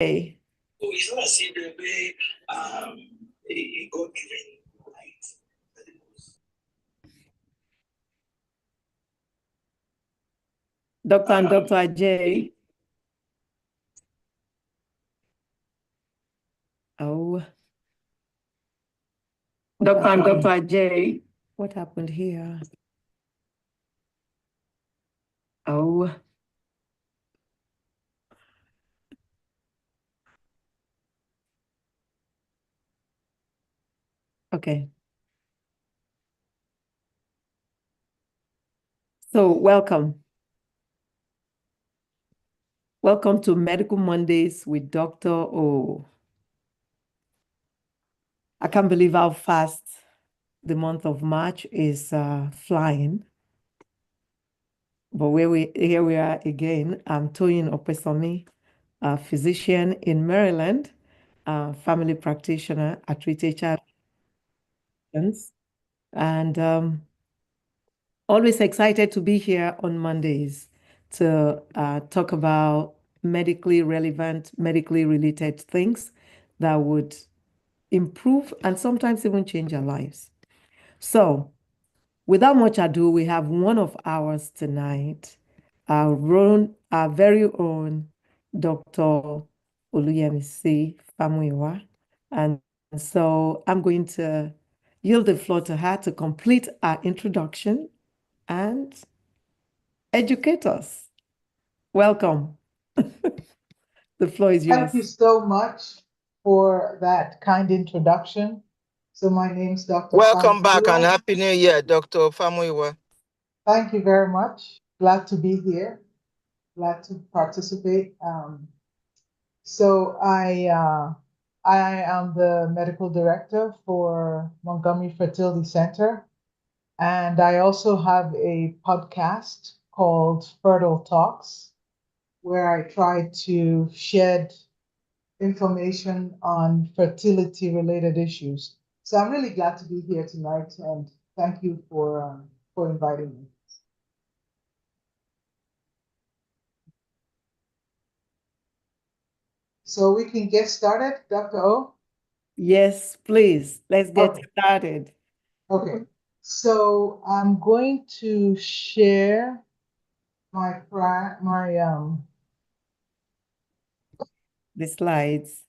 So it's not as if the way a God-given light that it was. Dr. and Dr. Ajay. Oh. Dr. and Dr. Ajay. What happened here? Oh. Okay. So welcome. Welcome to Medical Mondays with Dr. O. I can't believe how fast the month of March is flying. But here we are again. I'm Toyin Opesami, a physician in Maryland, family practitioner at Treated Child, and always excited to be here on Mondays to talk about medically relevant, medically related things that would improve and sometimes even change our lives. So, without much ado, we have one of ours tonight, our very own Dr. Oluyemisi Famuyiwa. And so I'm going to yield the floor to her to complete our introduction and educate us. Welcome. The floor is yours. Thank you so much for that kind introduction. So my name's Dr. Welcome back Famuyiwa. and Happy New Year, Dr. Famuyiwa. Thank you very much. Glad to be here. Glad to participate. So I am the medical director for Montgomery Fertility Center, and I also have a podcast called Fertile Talks, where I try to shed information on fertility related issues. So I'm really glad to be here tonight, and thank you for inviting me. So we can get started, Dr. O? Yes, please. Let's get started. Okay. So I'm going to share the slides.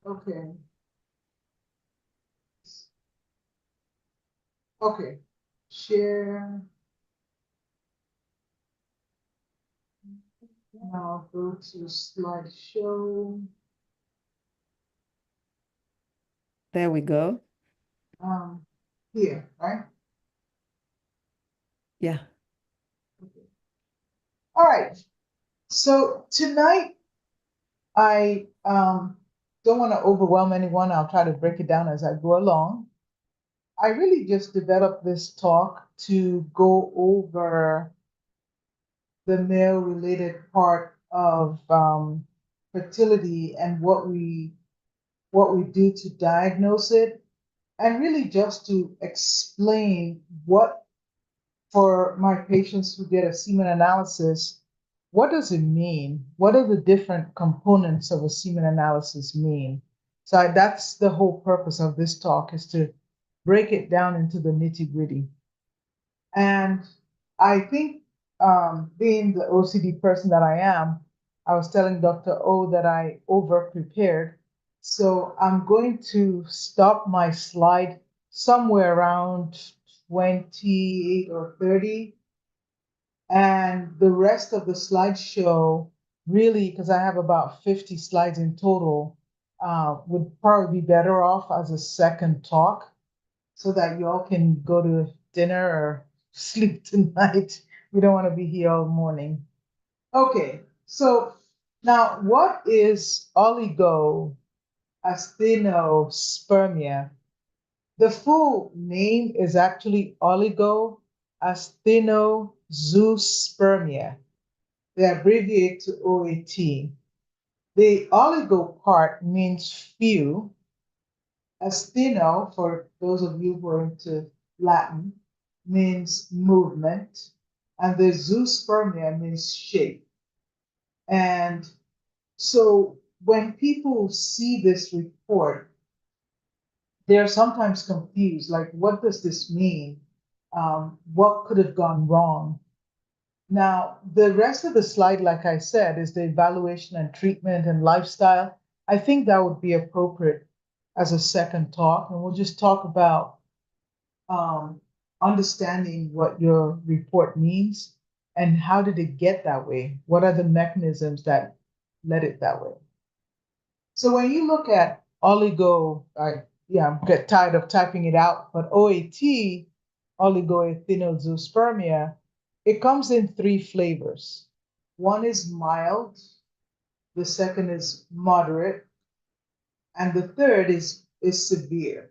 Okay. Okay. Share. Now go to slideshow. There we go. Here, right? Yeah. Okay. All right. So tonight, I don't want to overwhelm anyone. I'll try to break it down as I go along. I really just developed this talk to go over the male-related part of fertility and what we do to diagnose it, and really just to explain what, for my patients who get a semen analysis, what does it mean? What are the different components of a semen analysis mean? So that's the whole purpose of this talk, is to break it down into the nitty-gritty. And I think, being the OCD person that I am, I was telling Dr. O that I over-prepared. So I'm going to stop my slide somewhere around 28 or 30. And the rest of the slideshow, really, because I have about 50 slides in total, would probably be better off as a second talk, so that you all can go to dinner or sleep tonight. We don't want to be here all morning. Okay, so now what is oligoasthenospermia? The full name is actually Oligoasthenozoospermia. They abbreviate to OAT. The oligo part means few. Astheno, for those of you who are into Latin, means movement, and the zoospermia means shape. And so when people see this report, they're sometimes confused, like, what does this mean? What could have gone wrong? Now, the rest of the slide, like I said, is the evaluation and treatment and lifestyle. I think that would be appropriate as a second talk, and we'll just talk about understanding what your report means and how did it get that way? What are the mechanisms that led it that way? So when you look at I get tired of typing it out, but OAT, Oligoasthenozoospermia, it comes in three flavors. One is mild, the second is moderate, and the third is severe.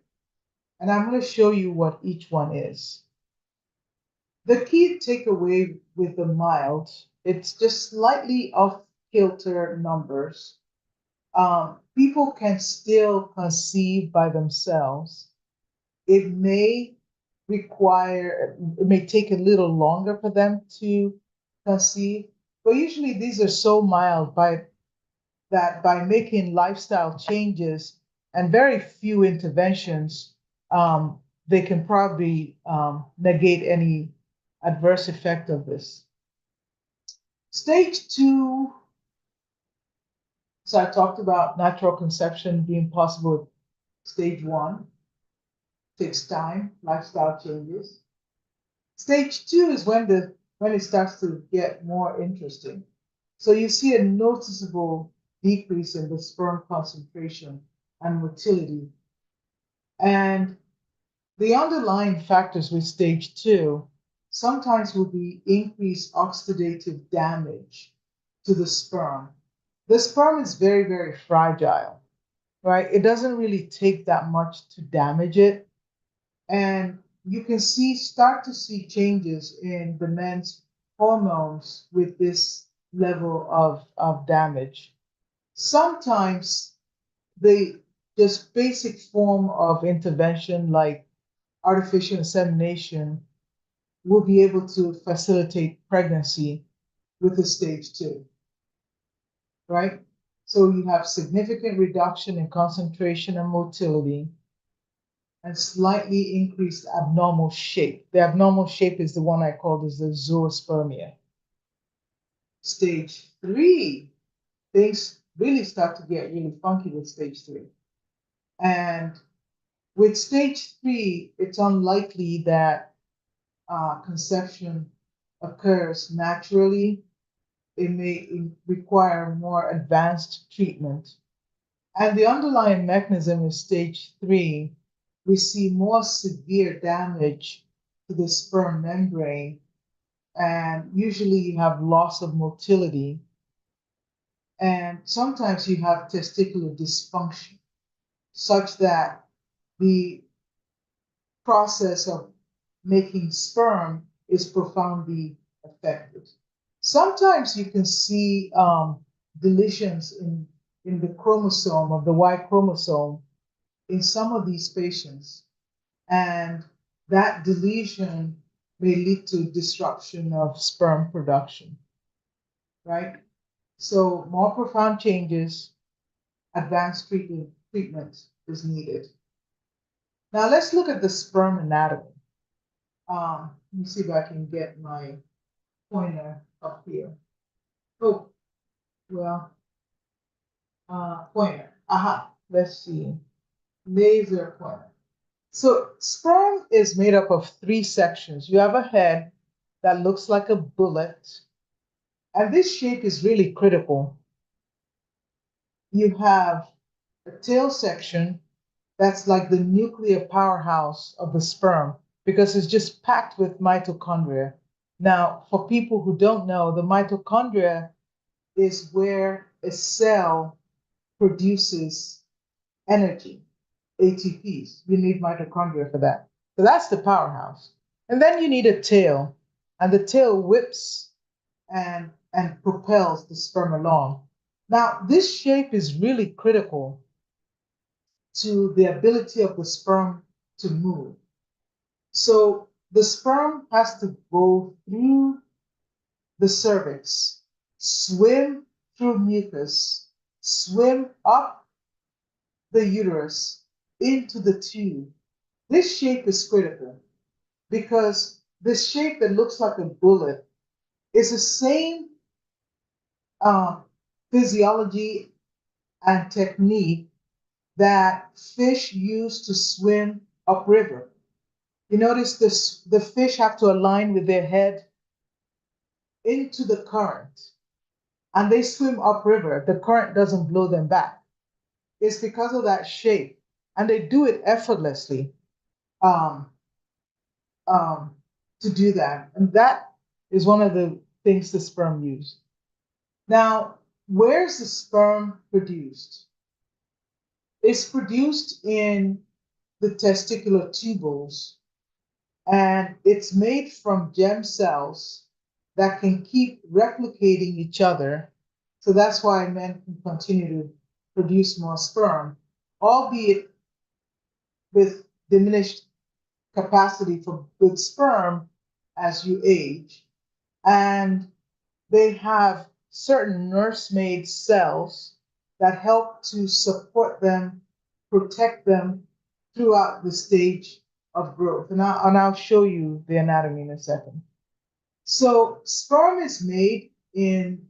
And I'm going to show you what each one is. The key takeaway with the mild, it's just slightly off kilter numbers. People can still conceive by themselves. It may take a little longer for them to conceive, but usually these are so mild that by making lifestyle changes and very few interventions, they can probably negate any adverse effect of this. Stage 2, so I talked about natural conception being possible at stage 1. Takes time, lifestyle changes. Stage 2 is when it starts to get more interesting. So you see a noticeable decrease in the sperm concentration and motility. And the underlying factors with stage 2 sometimes will be increased oxidative damage to the sperm. The sperm is very, very fragile, right? It doesn't really take that much to damage it. And you can start to see changes in the men's hormones with this level of damage. Sometimes the just basic form of intervention like artificial insemination will be able to facilitate pregnancy with the stage 2, right? So you have significant reduction in concentration and motility and slightly increased abnormal shape. The abnormal shape is the one I called as the zoospermia. Stage 3, things really start to get really funky with stage 3. And with stage 3, it's unlikely that conception occurs naturally. It may require more advanced treatment. And the underlying mechanism is stage 3. We see more severe damage to the sperm membrane, and usually you have loss of motility, and sometimes you have testicular dysfunction, such that the process of making sperm is profoundly affected. Sometimes you can see deletions in the chromosome of the Y chromosome in some of these patients. And that deletion may lead to disruption of sperm production, right? So more profound changes, advanced treatment is needed. Now let's look at the sperm anatomy. Let me see if I can get my pointer up here. Oh, well, pointer. Aha, let's see. Laser pointer. So sperm is made up of 3 sections. You have a head that looks like a bullet, and this shape is really critical. You have a tail section that's like the nuclear powerhouse of the sperm because it's just packed with mitochondria. Now, for people who don't know, the mitochondria is where a cell produces energy, ATPs. You need mitochondria for that. So that's the powerhouse. And then you need a tail, and the tail whips and propels the sperm along. Now, this shape is really critical to the ability of the sperm to move. So the sperm has to go through the cervix, swim through mucus, swim up the uterus into the tube. This shape is critical because this shape that looks like a bullet is the same physiology and technique that fish use to swim upriver. You notice this, the fish have to align with their head into the current and they swim upriver. The current doesn't blow them back. It's because of that shape and they do it effortlessly um, to do that. And that is one of the things the sperm use. Now, where's the sperm produced? It's produced in the testicular tubules, and it's made from germ cells that can keep replicating each other. So that's why men can continue to produce more sperm, albeit with diminished capacity for good sperm as you age. And they have certain nursemaid cells that help to support them, protect them throughout the stage of growth. And I'll show you the anatomy in a second. So sperm is made in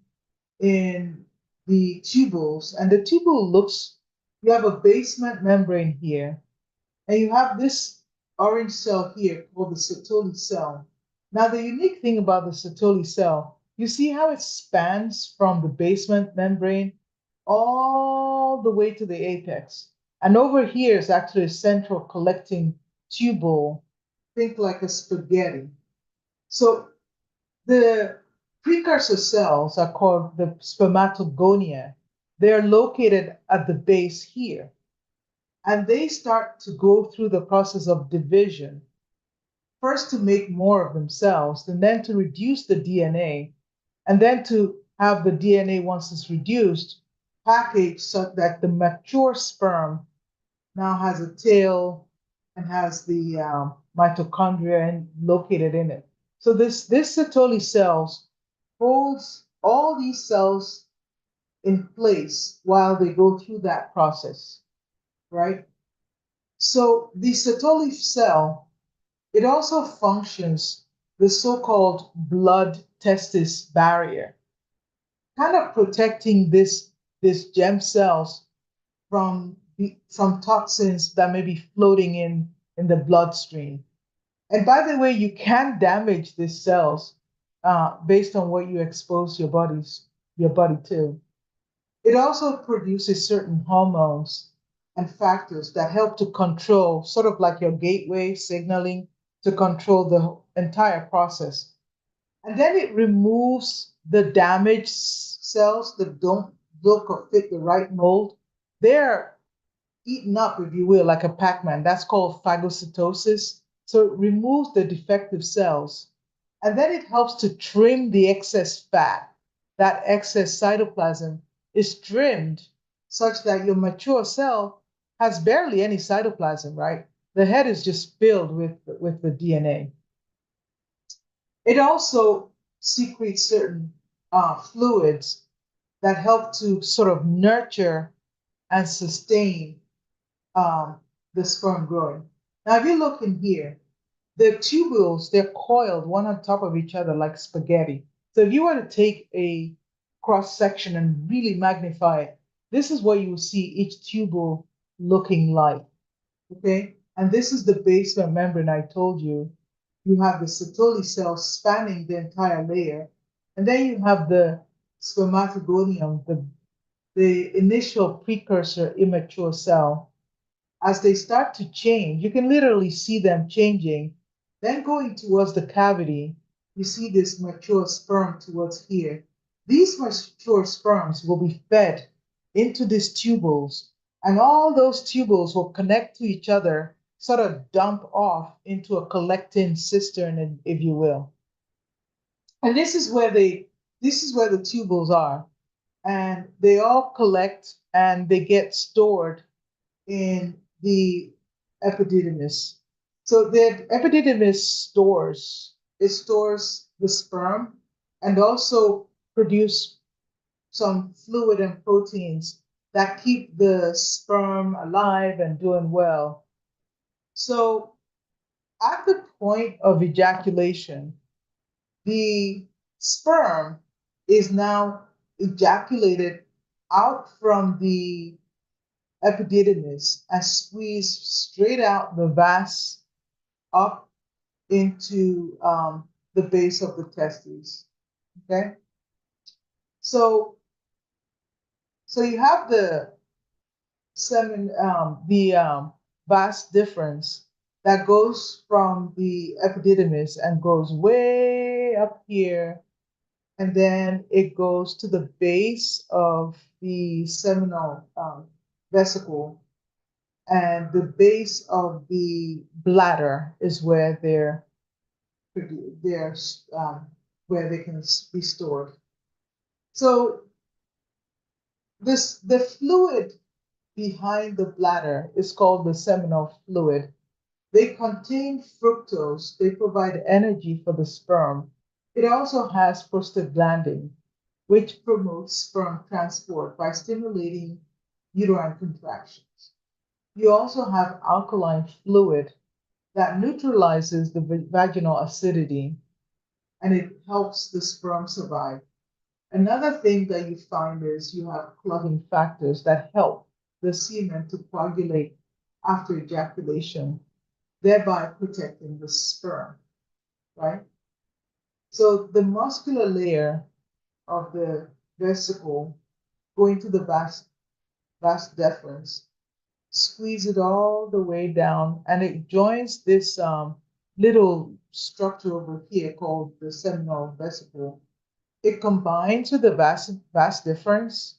the tubules, and the tubule looks, you have a basement membrane here, and you have this orange cell here called the Sertoli cell. Now, the unique thing about the Sertoli cell, you see how it spans from the basement membrane all the way to the apex. And over here is actually a central collecting tubule, think like a spaghetti. So the precursor cells are called the spermatogonia. They're located at the base here. And they start to go through the process of division, first to make more of themselves, and then to reduce the DNA, and then to have the DNA, once it's reduced, packaged so that the mature sperm now has a tail and has the mitochondria located in it. So this Sertoli cells holds all these cells in place while they go through that process, right? So the Sertoli cell, it also functions the so-called blood testis barrier, kind of protecting this germ cells from toxins that may be floating in the bloodstream. And by the way, you can damage these cells based on what you expose your body to. It also produces certain hormones and factors that help to control, sort of like your gateway signaling, to control the entire process. And then it removes the damaged cells that don't look or fit the right mold. They're eaten up, if you will, like a Pac-Man. That's called phagocytosis. So it removes the defective cells. And then it helps to trim the excess fat. That excess cytoplasm is trimmed such that your mature cell has barely any cytoplasm, right? The head is just filled with the DNA. It also secretes certain fluids that help to sort of nurture and sustain the sperm growing. Now, if you look in here, the tubules, they're coiled one on top of each other like spaghetti. So if you were to take a cross section and really magnify it, this is what you will see each tubule looking like, okay? And this is the basement membrane I told you. You have the Sertoli cell spanning the entire layer. And then you have the spermatogonium, the initial precursor immature cell. As they start to change, you can literally see them changing. Then going towards the cavity, you see this mature sperm towards here. These mature sperms will be fed into these tubules, and all those tubules will connect to each other, sort of dump off into a collecting cistern, if you will. And this is where the tubules are. And they all collect and they get stored in the epididymis. So the epididymis stores the sperm and also produce some fluid and proteins that keep the sperm alive and doing well. So at the point of ejaculation, the sperm is now ejaculated out from the epididymis and squeezed straight out the vas up into the base of the testes. Okay, so you have the vas difference that goes from the epididymis and goes way up here, and then it goes to the base of the seminal vesicle, and the base of the bladder is where they're where they can be stored. So the fluid behind the bladder is called the seminal fluid. They contain fructose. They provide energy for the sperm. It also has prostaglandin, which promotes sperm transport by stimulating uterine contractions. You also have alkaline fluid that neutralizes the vaginal acidity, and it helps the sperm survive. Another thing that you find is you have clotting factors that help the semen to coagulate after ejaculation, thereby protecting the sperm, right? So the muscular layer of the vesicle going to the vas deferens, squeeze it all the way down, and it joins this little structure over here called the seminal vesicle. It combines with the vas deferens,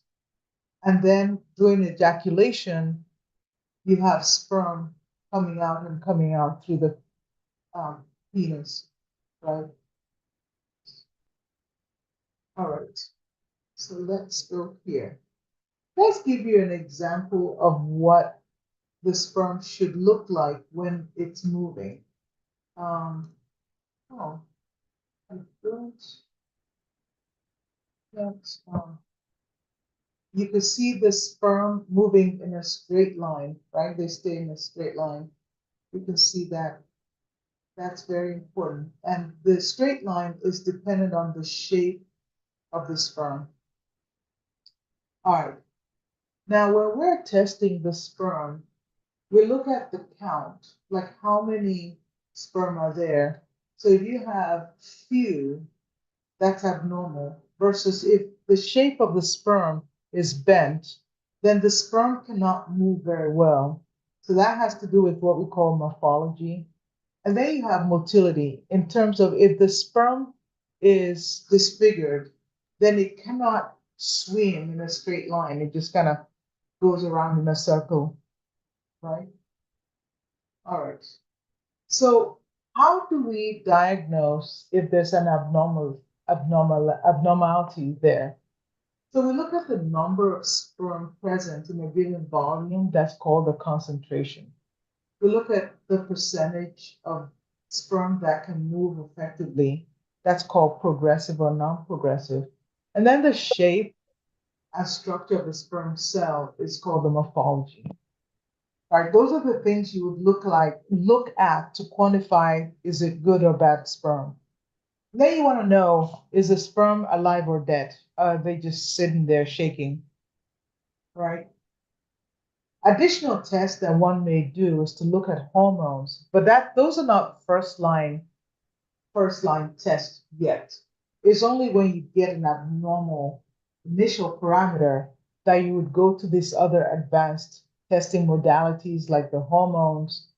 and then during ejaculation, you have sperm coming out through the penis, right? All right, so let's go here. Let's give you an example of what the sperm should look like when it's moving. Oh, I don't. That's, you can see the sperm moving in a straight line, right? They stay in a straight line. You can see that. That's very important. And the straight line is dependent on the shape of the sperm. All right. Now, when we're testing the sperm, we look at the count, like how many sperm are there. So if you have few, that's abnormal, versus if the shape of the sperm is bent, then the sperm cannot move very well. So that has to do with what we call morphology. And then you have motility in terms of if the sperm is disfigured, then it cannot swim in a straight line. It just kind of goes around in a circle, right? All right. So how do we diagnose if there's an abnormality there? So we look at the number of sperm present in a given volume. That's called the concentration. We look at the percentage of sperm that can move effectively. That's called progressive or non-progressive. And then the shape and structure of the sperm cell is called the morphology. Right? Those are the things you would look at to quantify, is it good or bad sperm? And then you want to know, is the sperm alive or dead? Are they just sitting there shaking? Right? Additional tests that one may do is to look at hormones, but those are not first line tests yet. It's only when you get an abnormal initial parameter that you would go to these other advanced testing modalities like the hormones.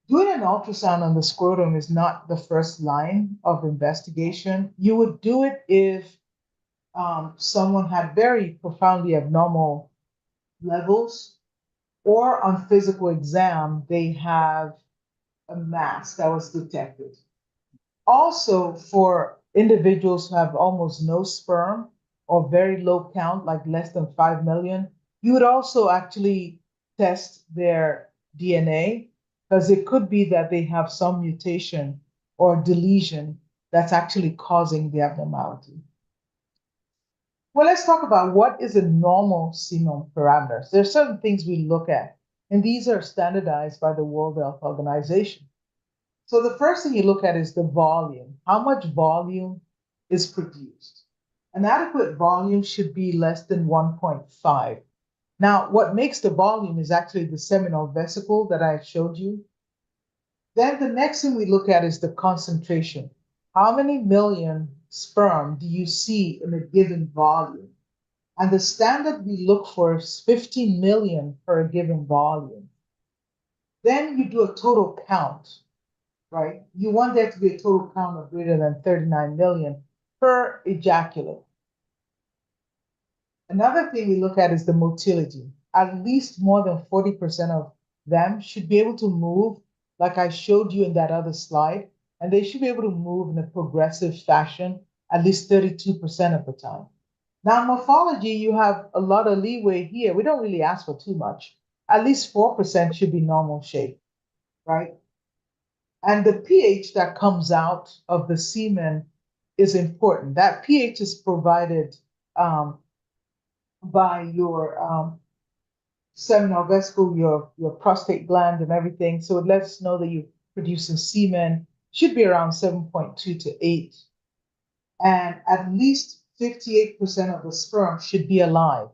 Doing an ultrasound on the scrotum is not the first line of investigation. You would do it if someone had very profoundly abnormal levels, or on physical exam, they have a mass that was detected. Also, for individuals who have almost no sperm or very low count, like less than 5 million, you would also actually test their DNA, because it could be that they have some mutation or deletion that's actually causing the abnormality. Well, let's talk about what is a normal semen parameters. There are certain things we look at, and these are standardized by the World Health Organization. So the first thing you look at is the volume. How much volume is produced? An adequate volume should be less than 1.5. Now, what makes the volume is actually the seminal vesicle that I showed you. Then the next thing we look at is the concentration. How many million sperm do you see in a given volume? And the standard we look for is 15 million per a given volume. Then you do a total count, right? You want there to be a total count of greater than 39 million per ejaculate. Another thing we look at is the motility. At least more than 40% of them should be able to move, like I showed you in that other slide, and they should be able to move in a progressive fashion at least 32% of the time. Now, morphology, you have a lot of leeway here. We don't really ask for too much. At least 4% should be normal shape, right? And the pH that comes out of the semen is important. That pH is provided by your seminal vesicle, your prostate gland and everything. So it lets us know that you're producing semen, should be around 7.2 to 8. And at least 58% of the sperm should be alive.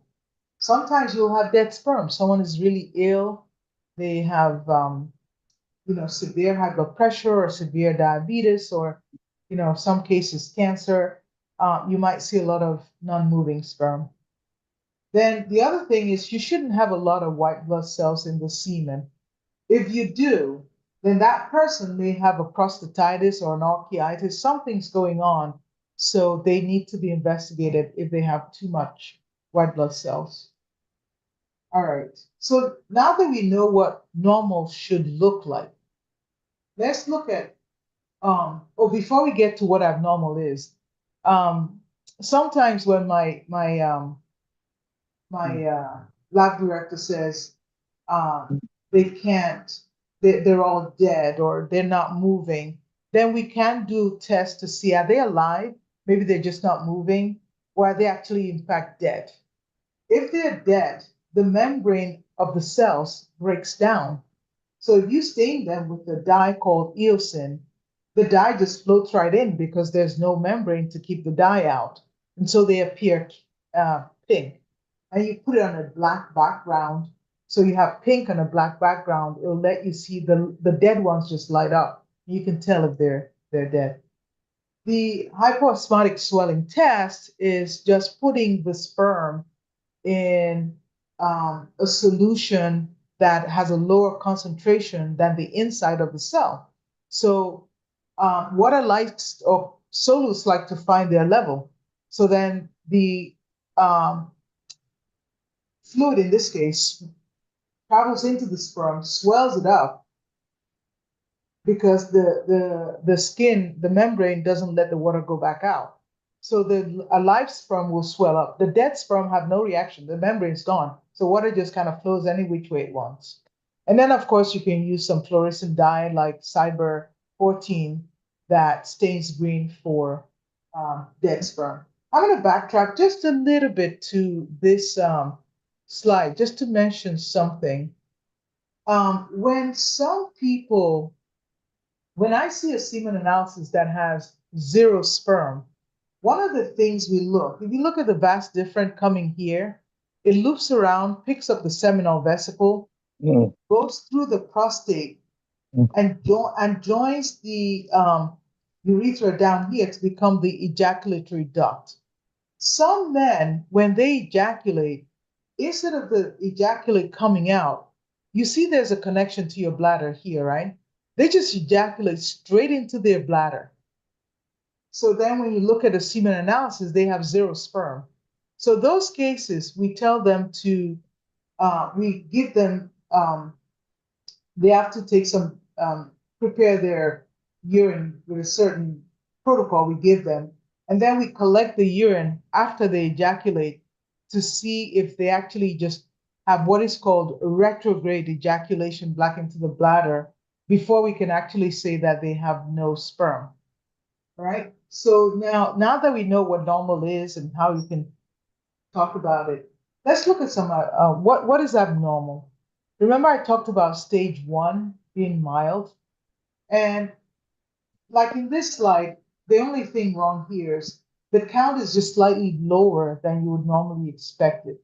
Sometimes you'll have dead sperm. Someone is really ill. They have, severe high blood pressure or severe diabetes, or, some cases cancer. You might see a lot of non-moving sperm. Then the other thing is you shouldn't have a lot of white blood cells in the semen. If you do, then that person may have a prostatitis or an orchitis. Something's going on, so they need to be investigated if they have too much white blood cells. All right, so now that we know what normal should look like, let's look at, before we get to what abnormal is, sometimes when my lab director says they can't, they're all dead or they're not moving, then we can do tests to see, are they alive? Maybe they're just not moving, or are they actually in fact dead? If they're dead, the membrane of the cells breaks down. So if you stain them with a dye called eosin, the dye just floats right in because there's no membrane to keep the dye out. And so they appear pink. And you put it on a black background. So you have pink on a black background. It'll let you see the dead ones just light up. You can tell if they're dead. The hypoosmotic swelling test is just putting the sperm in a solution that has a lower concentration than the inside of the cell. So water likes, or solutes like to find their level. So then the fluid, in this case, travels into the sperm, swells it up, because the skin, the membrane doesn't let the water go back out. So the alive sperm will swell up. The dead sperm have no reaction. The membrane's gone. So water just kind of flows any which way it wants. And then, of course, you can use some fluorescent dye like Cyber 14 that stains green for dead sperm. I'm going to backtrack just a little bit to this slide just to mention something. When I see a semen analysis that has 0 sperm, one of the things we look, if you look at the vas different coming here, it loops around, picks up the seminal vesicle, goes through the prostate, and joins the urethra down here to become the ejaculatory duct. Some men, when they ejaculate, instead of the ejaculate coming out, you see there's a connection to your bladder here, right? They just ejaculate straight into their bladder. So then when you look at a semen analysis, they have 0 sperm. So those cases, we tell them to, we give them, they have to take some, prepare their urine with a certain protocol we give them. And then we collect the urine after they ejaculate to see if they actually just have what is called retrograde ejaculation back into the bladder before we can actually say that they have no sperm. All right. So now that we know what normal is and how you can talk about it. Let's look at some, what is abnormal? Remember I talked about stage 1 being mild? And like in this slide, the only thing wrong here is the count is just slightly lower than you would normally expect it.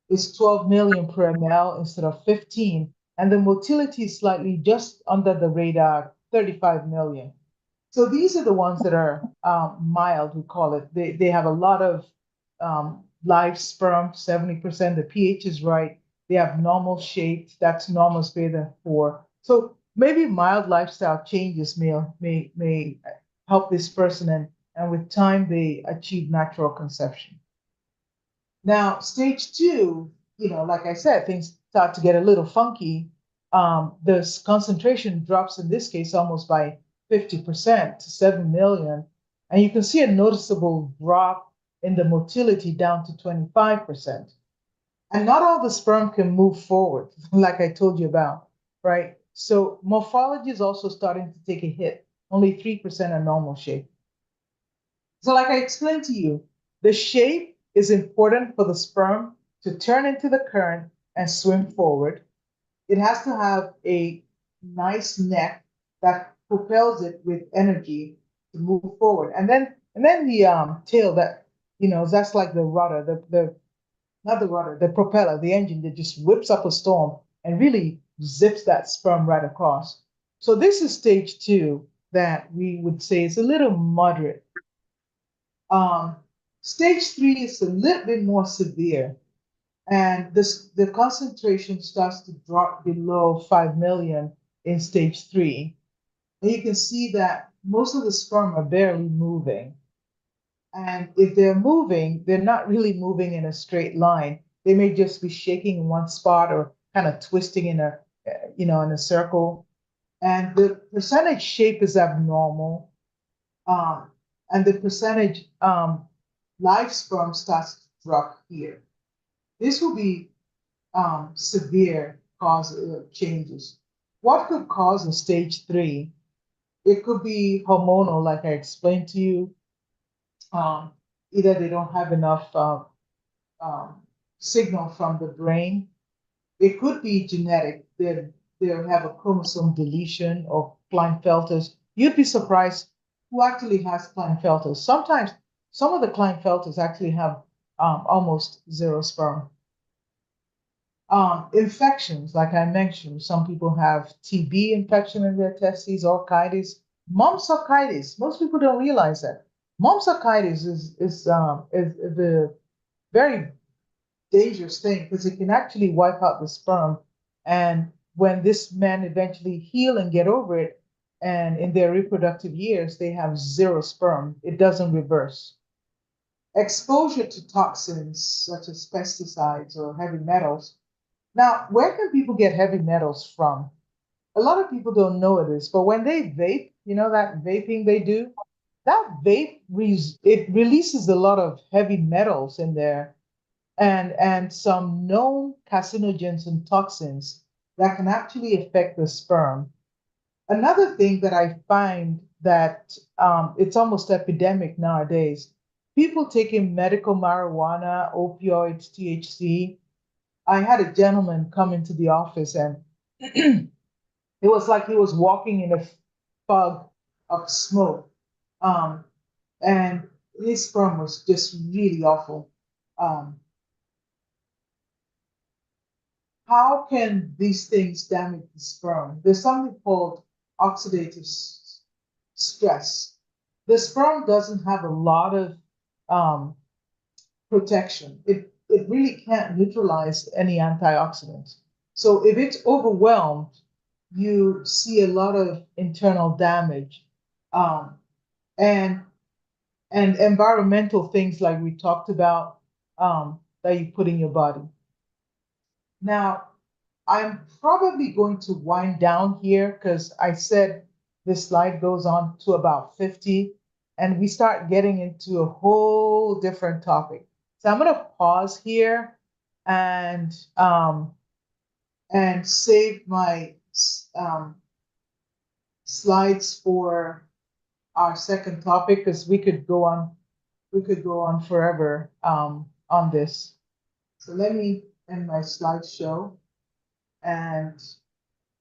It's 12 million per ml instead of 15, and the motility is slightly just under the radar, 35 million. So these are the ones that are mild, we call it. They have a lot of live sperm, 70%. The pH is right. They have normal shape. That's normal is greater than 4. So maybe mild lifestyle changes may help this person, and with time they achieve natural conception. Now, stage 2, like I said, things start to get a little funky. The concentration drops in this case almost by 50% to 7 million. And you can see a noticeable drop in the motility down to 25%. And not all the sperm can move forward, like I told you about, right? So morphology is also starting to take a hit. Only 3% are normal shape. So like I explained to you, the shape is important for the sperm to turn into the current and swim forward. It has to have a nice neck that propels it with energy to move forward. And then the tail that, that's like the rudder, not the rudder, the propeller, the engine that just whips up a storm and really zips that sperm right across. So this is stage 2 that we would say is a little moderate. Stage 3 is a little bit more severe, and the concentration starts to drop below 5 million in stage 3. And you can see that most of the sperm are barely moving. And if they're moving, they're not really moving in a straight line. They may just be shaking in one spot or kind of twisting in in a circle. And the percentage shape is abnormal. And the percentage live sperm starts to drop here. This will be severe cause changes. What could cause a stage 3? It could be hormonal, like I explained to you. Either they don't have enough signal from the brain. It could be genetic. They'll have a chromosome deletion or Klinefelters. You'd be surprised who actually has Klinefelters. Sometimes some of the Klinefelters actually have almost zero sperm. Infections, like I mentioned, some people have TB infection in their testes, orchitis, mumps-orchitis. Most people don't realize that. Mumps-orchitis is the very dangerous thing because it can actually wipe out the sperm. And when this men eventually heal and get over it, and in their reproductive years, they have zero sperm. It doesn't reverse. Exposure to toxins such as pesticides or heavy metals. Now, where can people get heavy metals from? A lot of people don't know this, but when they vape, that vaping they do, that vape it releases a lot of heavy metals in there and some known carcinogens and toxins that can actually affect the sperm. Another thing that I find that it's almost epidemic nowadays, people taking medical marijuana, opioids, THC. I had a gentleman come into the office and it was like he was walking in a fog of smoke. And his sperm was just really awful. How can these things damage the sperm? There's something called oxidative stress. The sperm doesn't have a lot of protection. It really can't neutralize any antioxidants. So if it's overwhelmed, you see a lot of internal damage. And environmental things like we talked about that you put in your body. Now, I'm probably going to wind down here because I said this slide goes on to about 50, and we start getting into a whole different topic. So I'm going to pause here and save my slides for our second topic because we could go on forever. on this. So let me end my slideshow and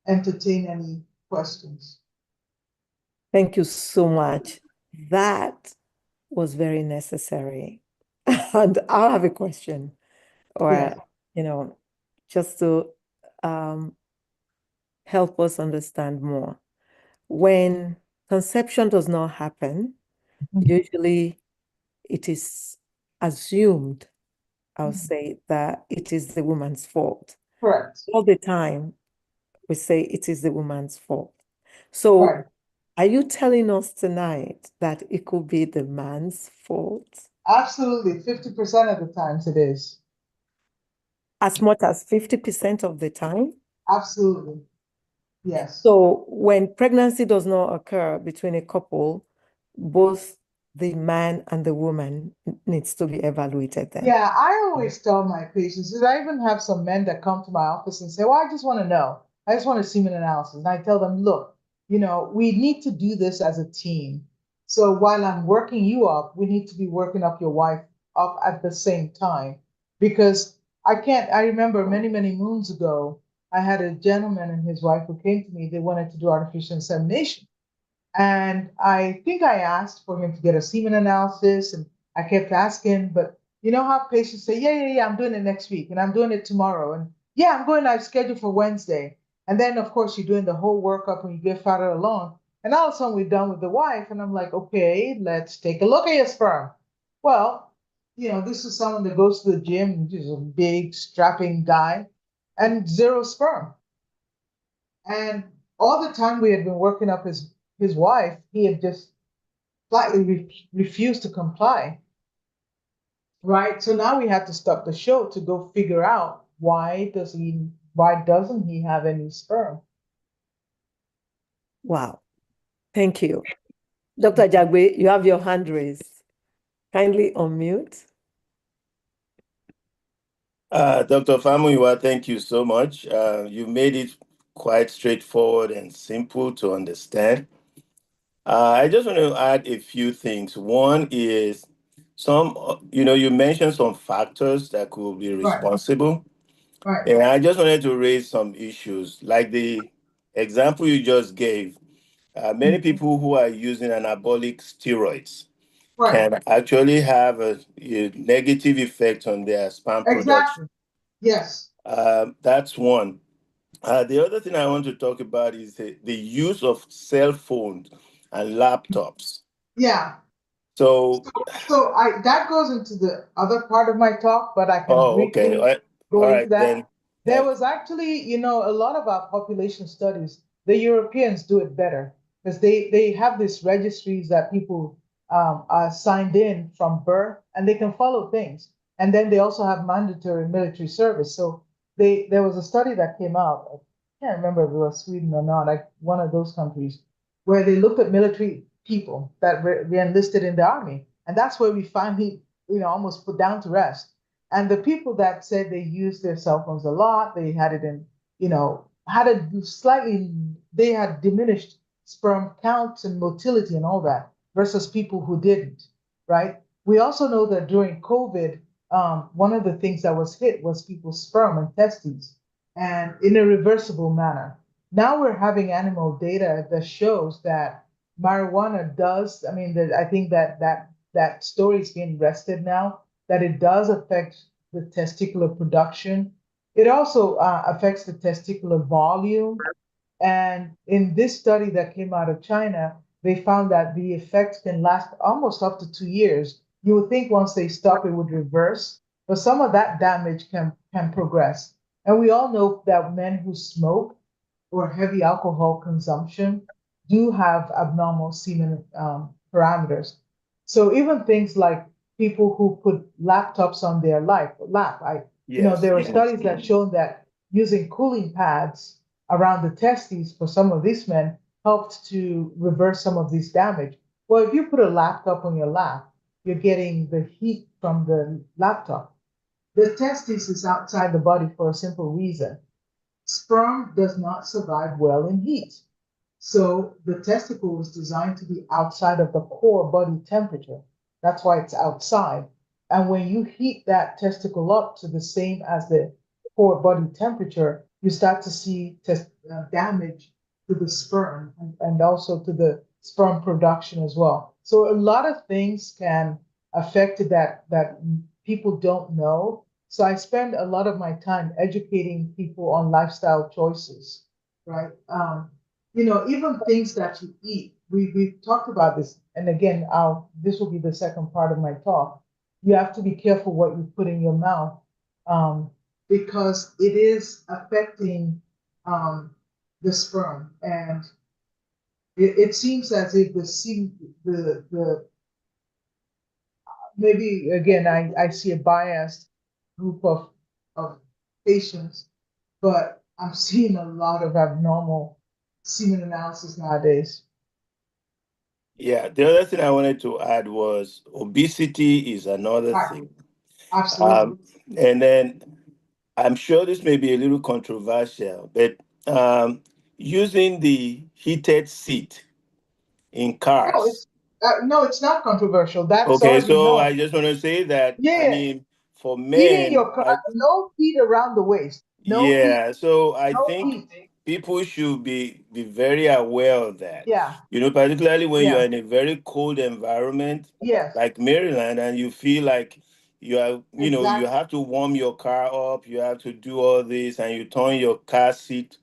entertain any questions. Thank you so much. That was very necessary. And I'll have a question, or, Yes. just to help us understand more. When conception does not happen, usually it is assumed, I'll say, that it is the woman's fault. Correct. All the time, we say it is the woman's fault. So, Right. are you telling us tonight that it could be the man's fault? Absolutely. 50% of the times it is. As much as 50% of the time? Absolutely. Yes. So when pregnancy does not occur between a couple, both the man and the woman needs to be evaluated then. Yeah, I always tell my patients, and I even have some men that come to my office and say, well, I just want to know. I just want a semen analysis. And I tell them, look, we need to do this as a team. So while I'm working you up, we need to be working up your wife up at the same time. Because I remember many, many moons ago, I had a gentleman and his wife who came to me, they wanted to do artificial insemination. And I think I asked for him to get a semen analysis, and I kept asking, but you know how patients say, yeah, I'm doing it next week, and I'm doing it tomorrow, and yeah, I've scheduled for Wednesday. And then, of course, you're doing the whole workup and you get farther along. And all of a sudden, we're done with the wife, and I'm like, okay, let's take a look at your sperm. Well, this is someone that goes to the gym, he's a big, strapping guy, and zero sperm. And all the time we had been working up his wife, he had just flatly refused to comply. Right. So now we had to stop the show to go figure out why doesn't he have any sperm? Wow. Thank you. Dr. Jagwe, you have your hand raised. Kindly unmute. Dr. Famuyiwa, thank you so much. You made it quite straightforward and simple to understand. I just want to add a few things. One is you mentioned some factors that could be responsible. Right. And I just wanted to raise some issues, like the example you just gave. Many people who are using anabolic steroids Right. can actually have a negative effect on their sperm production. Exactly. Yes. That's one. The other thing I want to talk about is the use of cell phones and laptops. Yeah. So that goes into the other part of my talk, but I can briefly okay. go All into right, that. then. There was actually, a lot of our population studies, the Europeans do it better because they have these registries that people are signed in from birth and they can follow things. And then they also have mandatory military service. So there was a study that came out. I can't remember if it was Sweden or not, like one of those countries, where they looked at military people that re-enlisted in the army. And that's where we finally, almost put down to rest. And the people that said they used their cell phones a lot, they had it in, they had diminished sperm counts and motility and all that versus people who didn't, right? We also know that during COVID, one of the things that was hit was people's sperm and testes, and in a reversible manner. Now we're having animal data that shows that marijuana does. I mean, I think that story is being rested now, that it does affect the testicular production. It also affects the testicular volume. And in this study that came out of China, they found that the effects can last almost up to 2 years. You would think once they stop, it would reverse, but some of that damage can progress. And we all know that men who smoke or heavy alcohol consumption do have abnormal semen parameters. So even things like people who put laptops on their lap, there are studies that show that using cooling pads around the testes for some of these men helped to reverse some of this damage. Well, if you put a laptop on your lap, you're getting the heat from the laptop. The testis is outside the body for a simple reason. Sperm does not survive well in heat. So the testicle was designed to be outside of the core body temperature. That's why it's outside. And when you heat that testicle up to the same as the core body temperature, you start to see damage to the sperm and also to the sperm production as well. So a lot of things can affect that people don't know. So I spend a lot of my time educating people on lifestyle choices, right? Even things that you eat. We've talked about this, and again, this will be the second part of my talk. You have to be careful what you put in your mouth, um, because it is affecting the sperm, and it seems as if the maybe again I see a biased group of patients, but I'm seeing a lot of abnormal semen analysis nowadays. Yeah, the other thing I wanted to add was obesity is another Right. thing. Absolutely. And then I'm sure this may be a little controversial, but using the heated seat in No, cars. it's not controversial. That's Okay, already so known. I just want to say that, I Yeah, mean, for heating men, your car, no heat around the waist, no heat, yeah, so I no think heat. people should be very aware of that. Yeah, Particularly when you're yeah, in a very cold environment yes, like Maryland and you feel like you exactly. have to warm your car up, you have to do all this, and you turn your car seat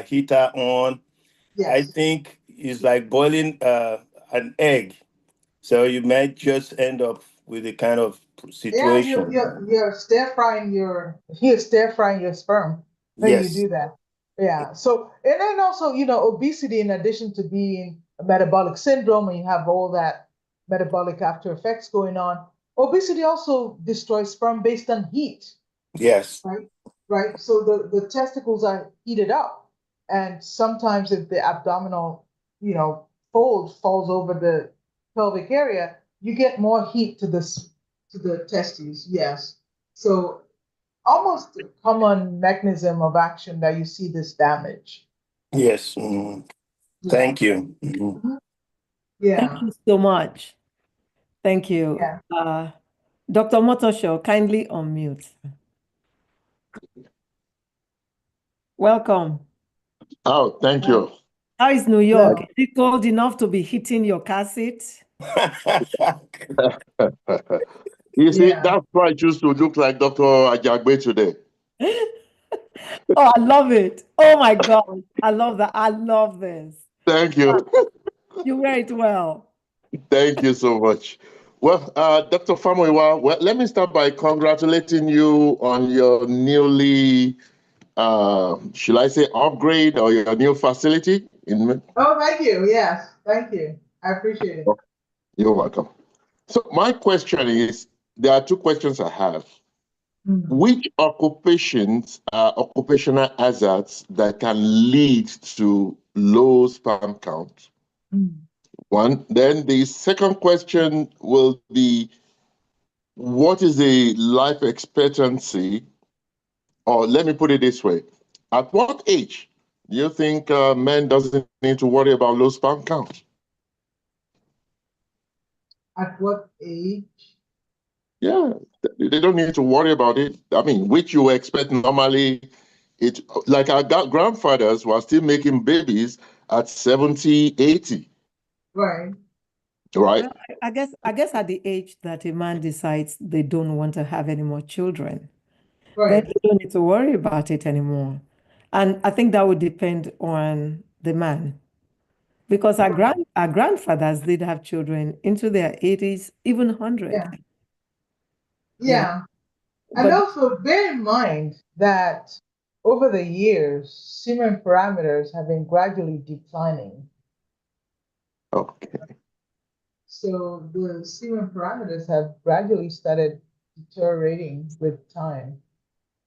heater on. I Yes. think it's like boiling an egg. So you might just end up with a kind of Yeah, situation. you're stir frying your sperm when you Yes, do that. Yeah. So and then also, obesity in addition to being a metabolic syndrome and you have all that metabolic after effects going on, obesity also destroys sperm based on heat. yes, Right? Right. So the testicles are heated up. And sometimes if the abdominal, fold falls over the pelvic area, you get more heat to the testes. Yes. So almost a common mechanism of action that you see this damage. yes. Yeah. Thank you. Mhm. Mhm. Thank Yeah. you so much. Thank you. Yeah. Dr. Motosho, kindly unmute. Welcome. Oh, thank you. How is New York? Hello. Is it cold enough to be hitting your car seat? You see, Yeah. that's why I choose to look like Dr. Ajagbe today. Oh, I love it. Oh my God. I love that. I love this. Thank you. You wear it well. Thank you so much. Well, Dr. Famuyiwa, well, let me start by congratulating you on your newly, should I say, upgrade or your new facility. Oh, thank you. Yes. Thank you. I appreciate it. You're welcome. So my question is, there are two questions I have. Mm. Which occupations are occupational hazards that can lead to low sperm count? Mm. One. Then the second question will be, what is the life expectancy? Or let me put it this way. At what age do you think men doesn't need to worry about low sperm count? At what age? Yeah, they don't need to worry about it. I mean, which you expect normally. It like our grandfathers were still making babies at 70, 80, Right. right? Well, I guess at the age that a man decides they don't want to have any more children, then Right. you don't need to worry about it anymore. And I think that would depend on the man. Because our grandfathers did have children into their 80s, even 100, Yeah. you know. Yeah. And But also bear in mind that over the years, semen parameters have been gradually declining. Okay. So the semen parameters have gradually started deteriorating with time.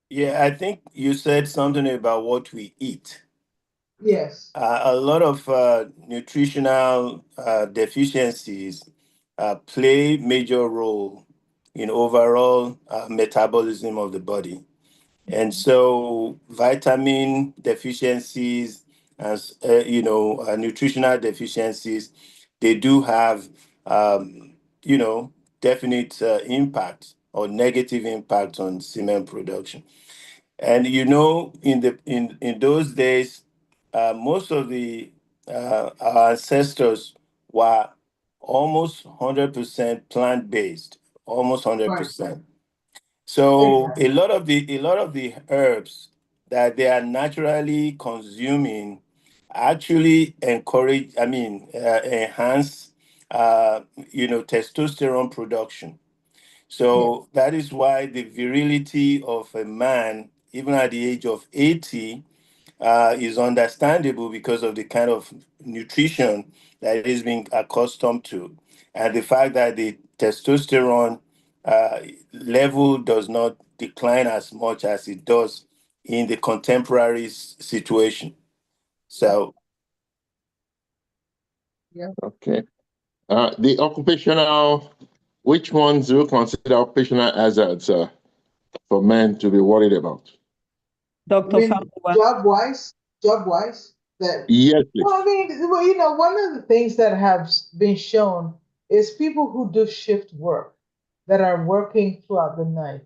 Yeah, I think you said something about what we eat. Yes. A lot of nutritional deficiencies play major role in overall metabolism of the body. And so vitamin deficiencies, as nutritional deficiencies, they do have, um, you know, definite impact or negative impact on semen production. And you know, in those days, most of our ancestors were almost 100% plant-based, almost 100%. So a lot of the herbs that they are naturally consuming actually enhance testosterone production. So that is why the virility of a man, even at the age of 80, is understandable because of the kind of nutrition that is being accustomed to, and the fact that the testosterone level does not decline as much as it does in the contemporary situation. So, Okay. The occupational, which ones do you consider occupational hazards for men to be worried about? Dr. Famuyiwa. Job wise, that Yes, please. well, I mean, one of the things that have been shown is people who do shift work that are working throughout the night,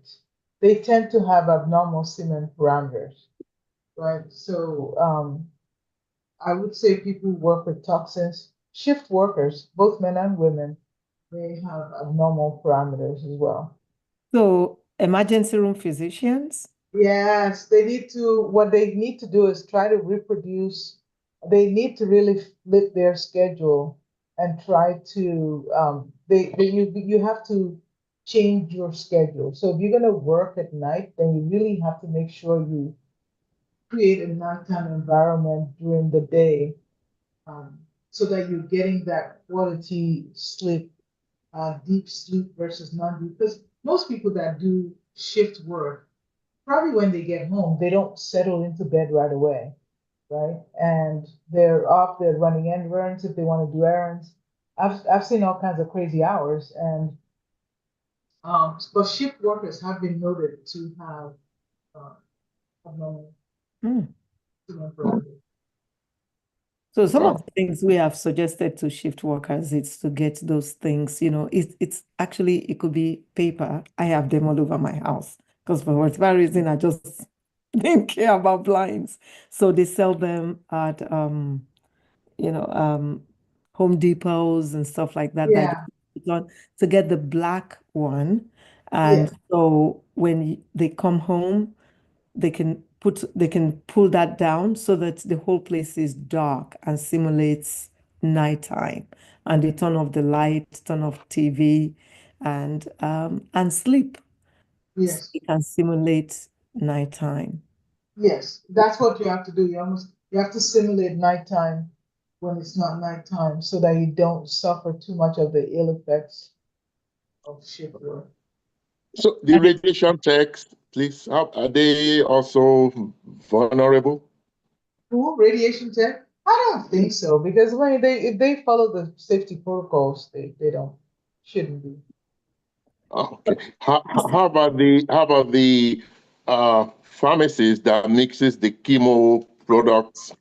they tend to have abnormal semen parameters, right? So I would say people who work with toxins, shift workers, both men and women, they have abnormal parameters as well. So emergency room physicians? Yes, what they need to do is try to reproduce. They need to really flip their schedule and try to, you have to change your schedule. So if you're going to work at night, then you really have to make sure you create a nighttime environment during the day, so that you're getting that quality sleep, deep sleep versus non-deep. Because most people that do shift work, probably when they get home, they don't settle into bed right away, right? And they're off, they're running errands if they want to do errands. I've seen all kinds of crazy hours, and but shift workers have been noted to have abnormal semen parameters. So some of the things we have suggested to shift workers is to get those things, it's actually, it could be paper. I have them all over my house because for whatever reason, I just didn't care about blinds. So they sell them at, Home Depots and stuff like that. That Yeah, you put on to get the black one. yeah, And so when they come home, they can pull that down so that the whole place is dark and simulates nighttime. And they turn off the light, turn off TV, and sleep. So yes, they can simulate nighttime. yes. That's what you have to do. You have to simulate nighttime when it's not nighttime, so that you don't suffer too much of the ill effects of shift work. So the radiation techs, please, are they also vulnerable? Who, radiation tech? I don't think so, because when if they follow the safety protocols, they shouldn't be. Okay. How about the pharmacist that mixes the chemo products?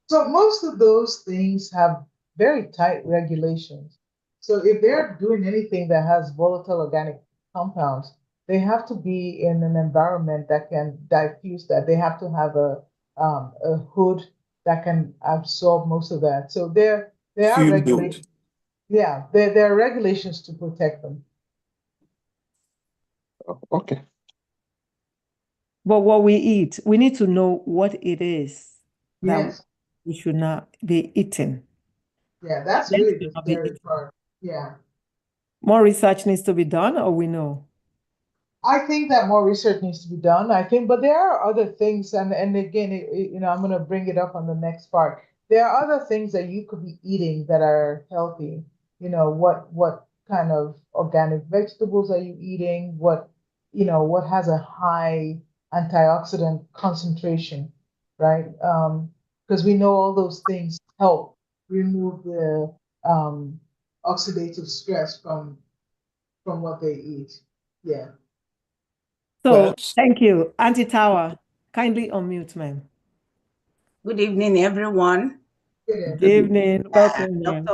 So most of those things have very tight regulations. So if they're doing anything that has volatile organic compounds, they have to be in an environment that can diffuse that. They have to have a hood that can absorb most of that. So there are Field goat. regulations. Yeah, there are regulations to protect them. Okay. But what we eat, we need to know what it is that Yes. we should not be eating. Yeah, that's That really should the not be scary eaten. part. Yeah. More research needs to be done, or we know. I think that more research needs to be done. I think, but there are other things, and again, I'm going to bring it up on the next part. There are other things that you could be eating that are healthy. What kind of organic vegetables are you eating? What has a high antioxidant concentration, right? Because we know all those things help remove the oxidative stress from what they eat. Yeah. So Well, thank you. Auntie Tower, kindly unmute, ma'am. Good evening, everyone. Good. Good evening. Welcome. Dr.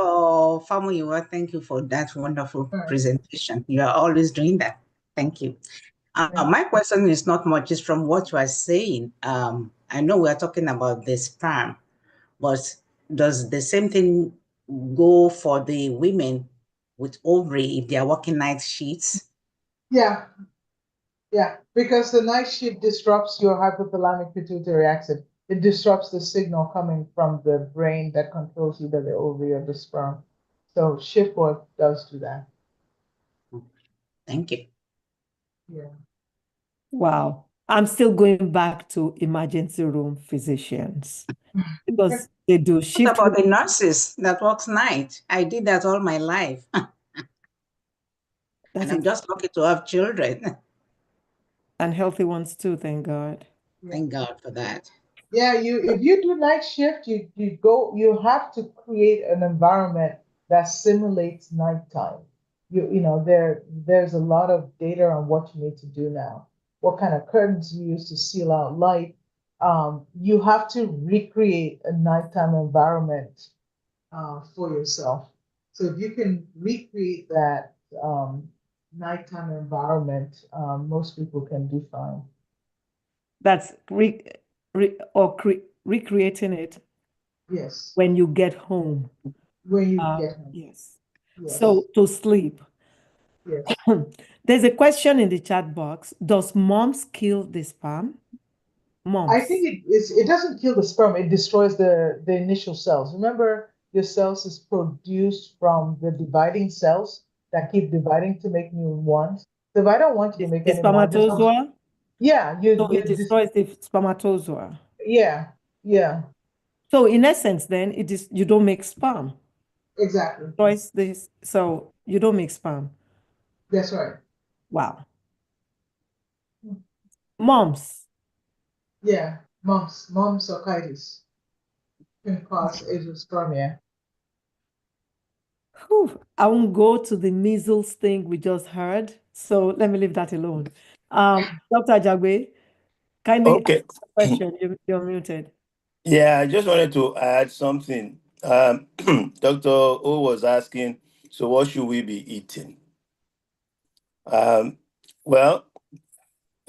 Famuyiwa, thank you for that wonderful All right. presentation. You are always doing that. Thank you. My question is not much, it's from what you are saying. I know we are talking about the sperm, but does the same thing go for the women with ovary if they are working night shifts? Yeah. Yeah, because the night shift disrupts your hypothalamic pituitary axis. It disrupts the signal coming from the brain that controls either the ovary or the sperm. So shift work does do that. Thank you. Yeah. Wow. I'm still going back to emergency room physicians because they do What shift about work. the nurses that works night? I did that all my life. That And I'm is, just lucky to have children. and healthy ones too, thank God. Thank God for that. Yeah, if you do night shift, you have to create an environment that simulates nighttime. There's a lot of data on what you need to do now. What kind of curtains you use to seal out light. You have to recreate a nighttime environment for yourself. So if you can recreate that nighttime environment, most people can do fine. That's recreating it Yes, when you get home. when you get home. Yes. Yes. So to sleep. Yes. There's a question in the chat box. Does moms kill the sperm? Moms. I think it doesn't kill the sperm, it destroys the initial cells. Remember, your cells is produced from the dividing cells that keep dividing to make new ones. So if I don't want you to make the any more, spermatozoa. yeah, So it destroys the spermatozoa. yeah, yeah. So in essence, then it is you don't make sperm. Exactly. Destroys this, so you don't make sperm. That's right. Wow. Moms. Yeah, mumps can cause azoospermia. Whew, I won't go to the measles thing we just heard, so let me leave that alone. Dr. Jagwe, kindly Okay. ask the question. You're muted. Yeah, I just wanted to add something. Dr. O was asking, so what should we be eating? Well,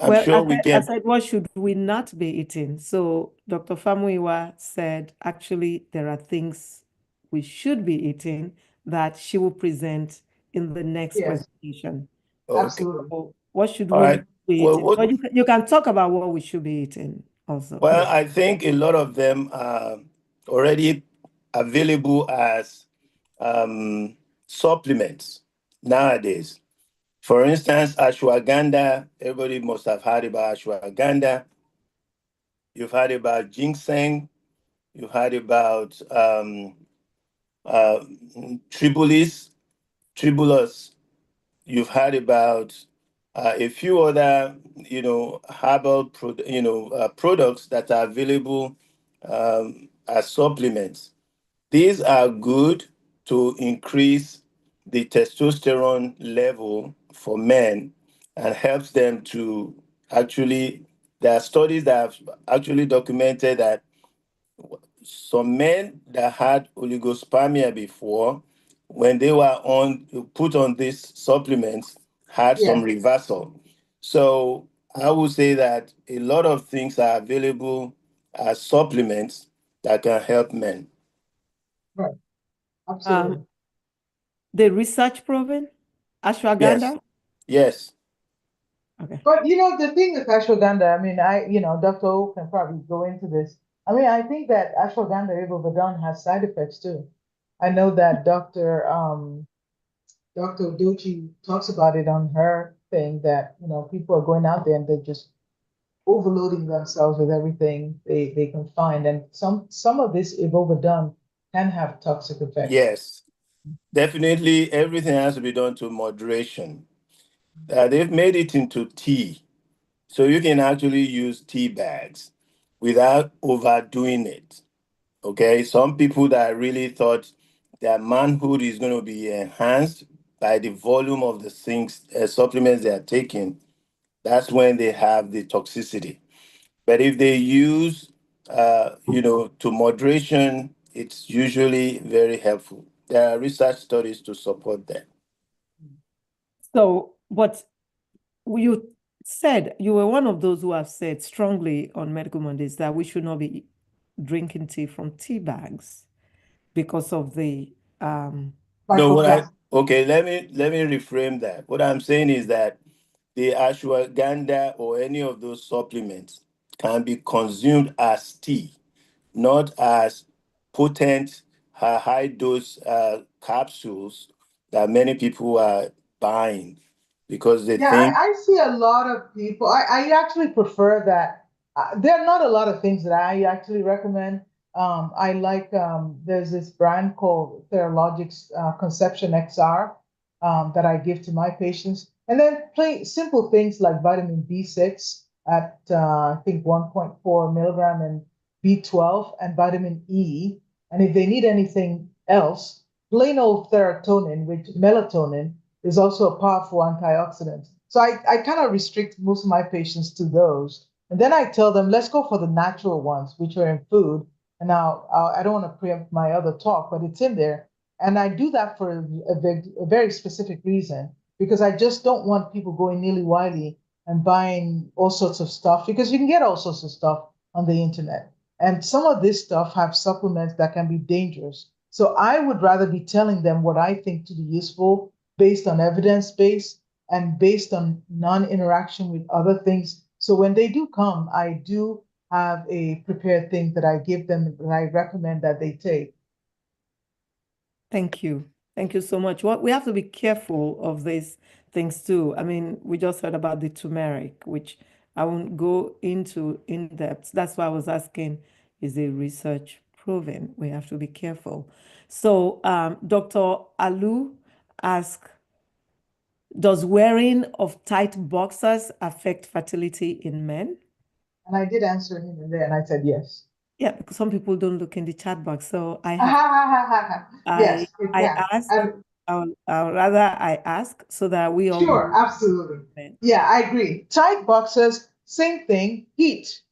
I'm Well, sure we I can. said, what should we not be eating? So Dr. Famuyiwa said, actually, there are things we should be eating that she will present in the next Yes, presentation. Okay. absolutely. So what should All we right. not be Well, eating? But you can talk about what we should be eating also. Well, I think a lot of them are already available as supplements nowadays. For instance, ashwagandha, everybody must have heard about ashwagandha. You've heard about ginseng. You've heard about tribulus. You've heard about a few other, herbal, products that are available as supplements. These are good to increase the testosterone level for men and helps them to actually, there are studies that have actually documented that some men that had oligospermia before, when they were put on these supplements, had Yeah, some reversal. So I would say that a lot of things are available as supplements that can help men. right. Absolutely. The research proven ashwagandha? Yes. Okay. But the thing with ashwagandha, I mean, Dr. O can probably go into this. I mean, I think that ashwagandha, if overdone, has side effects too. I know that Dr. Dochi talks about it on her thing that, people are going out there and they're just overloading themselves with everything they can find. And some of this, if overdone, can have toxic effects. Yes. Definitely everything has to be done to moderation. They've made it into tea. So you can actually use tea bags without overdoing it. Okay. Some people that really thought their manhood is going to be enhanced by the volume of the things, supplements they are taking, that's when they have the toxicity. But if they use, to moderation it's usually very helpful. There are research studies to support that. So what you said, you were one of those who have said strongly on Medical Mondays that we should not be drinking tea from tea bags because of the No, Microplastic. okay, let me reframe that. What I'm saying is that the ashwagandha or any of those supplements can be consumed as tea, not as potent high dose capsules that many people are buying because they Yeah, think. I see a lot of people. I actually prefer that. There are not a lot of things that I actually recommend. I like, there's this brand called Theralogix Conception XR that I give to my patients. And then plain simple things like vitamin B6 at, I think, 1.4 milligram and B12 and vitamin E. And if they need anything else, plain old serotonin, which melatonin is also a powerful antioxidant. So I kind of restrict most of my patients to those. And then I tell them, let's go for the natural ones, which are in food. And now I don't want to preempt my other talk, but it's in there. And I do that for a very specific reason, because I just don't want people going nilly-willy and buying all sorts of stuff, because you can get all sorts of stuff on the internet. And some of this stuff have supplements that can be dangerous. So I would rather be telling them what I think to be useful based on evidence base and based on non-interaction with other things. So when they do come, I do have a prepared thing that I give them that I recommend that they take. Thank you. Thank you so much. We have to be careful of these things too. I mean, we just heard about the turmeric, which I won't go into in depth. That's why I was asking, is the research proven? We have to be careful. So Dr. Alu asked, does wearing of tight boxers affect fertility in men? And I did answer him in there, and I said yes. Yeah, because some people don't look in the chat box. So I have Yes, it I can. asked, And I'll rather I ask so that we all sure, know. absolutely. Yeah, I agree. Tight boxers, same thing, heat,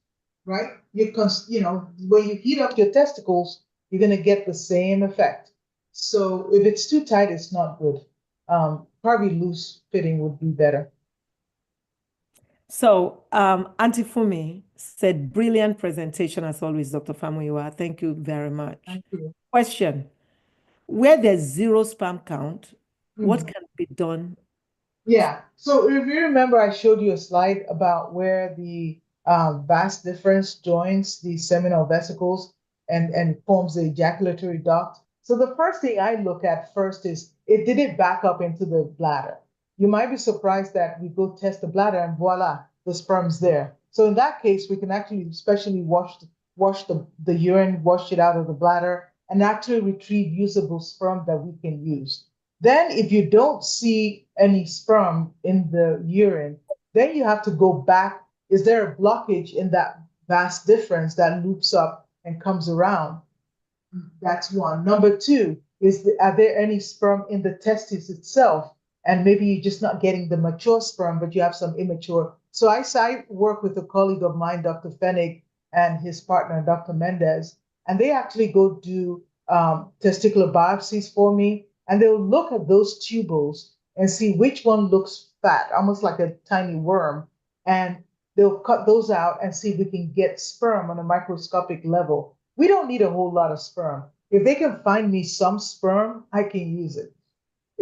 right? You know, when you heat up your testicles, you're gonna get the same effect. So if it's too tight, it's not good. Probably loose fitting would be better. So Auntie Fumi said, brilliant presentation as always, Dr. Famuyiwa. Thank you very much. Thank you. Question, where there's zero sperm count, what Mhm. can be done? Yeah. So if you remember, I showed you a slide about where the vas deferens joins the seminal vesicles and forms the ejaculatory duct. So the first thing I look at first is, did it back up into the bladder? You might be surprised that we go test the bladder and voila, the sperm's there. So in that case, we can actually especially wash the urine, wash it out of the bladder, and actually retrieve usable sperm that we can use. Then, if you don't see any sperm in the urine, then you have to go back. Is there a blockage in that vas deferens that loops up and comes around? That's one. Number two is, are there any sperm in the testis itself? And maybe you're just not getting the mature sperm, but you have some immature. So I work with a colleague of mine, Dr. Fennig, and his partner, Dr. Mendez, and they actually go do testicular biopsies for me, and they'll look at those tubules and see which one looks fat, almost like a tiny worm, and they'll cut those out and see if we can get sperm on a microscopic level. We don't need a whole lot of sperm. If they can find me some sperm, I can use it.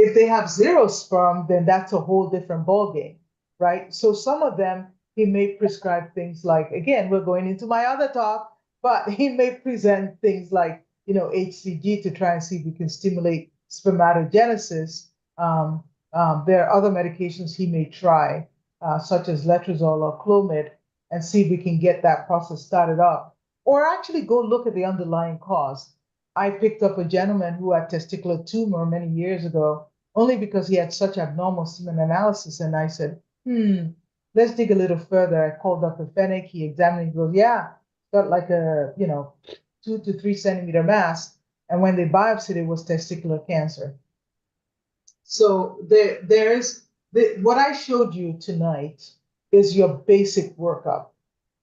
If they have zero sperm, then that's a whole different ballgame, right? So some of them, he may prescribe things like, again, we're going into my other talk, but he may present things like, HCG to try and see if we can stimulate spermatogenesis. There are other medications he may try, such as letrozole or Clomid, and see if we can get that process started up. Or actually go look at the underlying cause. I picked up a gentleman who had testicular tumor many years ago, only because he had such abnormal semen analysis. And I said, let's dig a little further. I called Dr. Fennig, he examined, he goes, yeah, got like a, 2 to 3 centimeter mass. And when they biopsied, it was testicular cancer. So what I showed you tonight is your basic workup.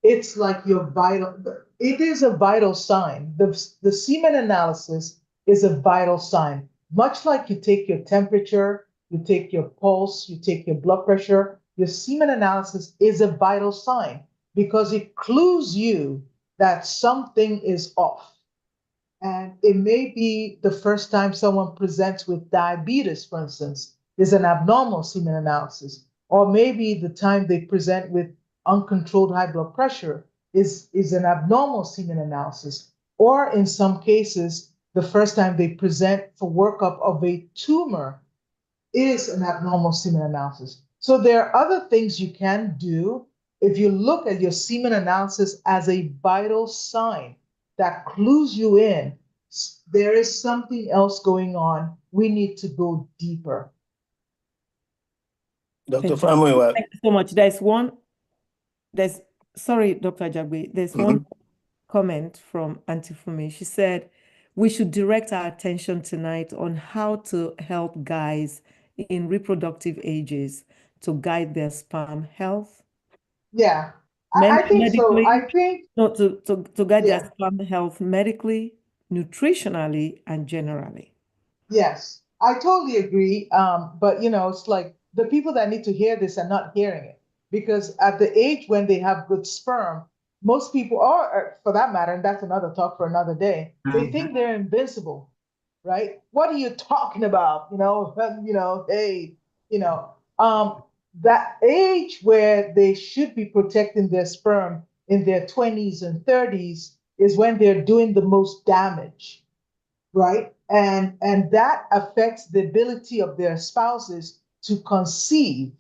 It's like your vital, it is a vital sign. The semen analysis is a vital sign. Much like you take your temperature, you take your pulse, you take your blood pressure, your semen analysis is a vital sign because it clues you that something is off. And it may be the first time someone presents with diabetes, for instance, is an abnormal semen analysis. Or maybe the time they present with uncontrolled high blood pressure is an abnormal semen analysis. Or in some cases, the first time they present for workup of a tumor is an abnormal semen analysis. So there are other things you can do if you look at your semen analysis as a vital sign that clues you in. There is something else going on. We need to go deeper. Dr. Famuyiwa. Thank you so much. Sorry, Dr. Jagbe, there's one comment from Auntie Fumi. She said, we should direct our attention tonight on how to help guys in reproductive ages to guide their sperm health. Yeah, I think so. I think no, to guide their sperm health medically, nutritionally, and generally. Yes, I totally agree. But it's like the people that need to hear this are not hearing it because at the age when they have good sperm, most people, or for that matter, and that's another talk for another day, they think they're invincible, right? What are you talking about? Hey, that age where they should be protecting their sperm in their 20s and 30s is when they're doing the most damage, right? And that affects the ability of their spouses to conceive,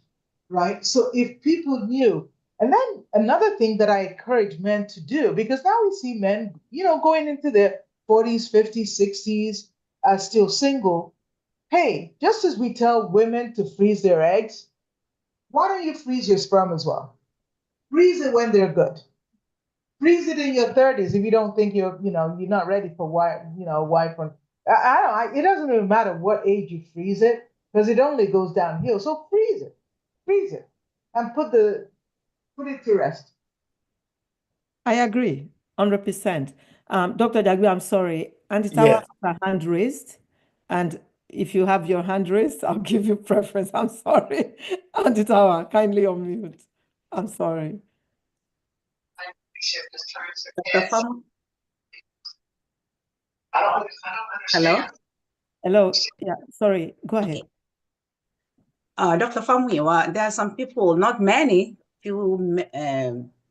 right? So if people knew, and then another thing that I encourage men to do, because now we see men, going into their 40s, 50s, 60s, still single. Hey, just as we tell women to freeze their eggs, why don't you freeze your sperm as well? Freeze it when they're good. Freeze it in your 30s if you don't think you're not ready for wife. It doesn't even matter what age you freeze it because it only goes downhill. So freeze it, and put it to rest. I agree, 100%. Dr. Jagbe, I'm sorry. Auntie Tawa has her hand raised, and if you have your hand raised, I'll give you preference. I'm sorry. Auntie Tawa, kindly unmute. I'm sorry. Hello? Hello. Yeah, sorry. Go ahead. Dr. Famuyiwa, there are some people, not many, few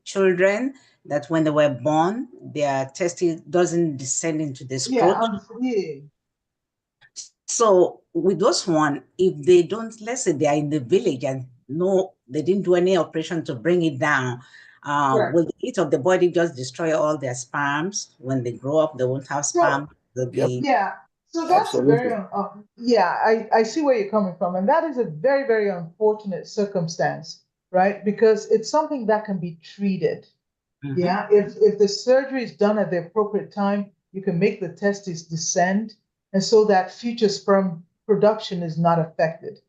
children that when they were born, their testes doesn't descend into the scrotum. Yeah. So with those one, if they don't, let's say they are in the village and they didn't do any operation to bring it down, will the heat of the body just destroy all their sperms? When they grow up, they won't have sperm. Yeah. So that's very, I see where you're coming from. And that is a very, very unfortunate circumstance, right? Because it's something that can be treated. Yeah. If the surgery is done at the appropriate time, you can make the testes descend. And so that future sperm production is not affected.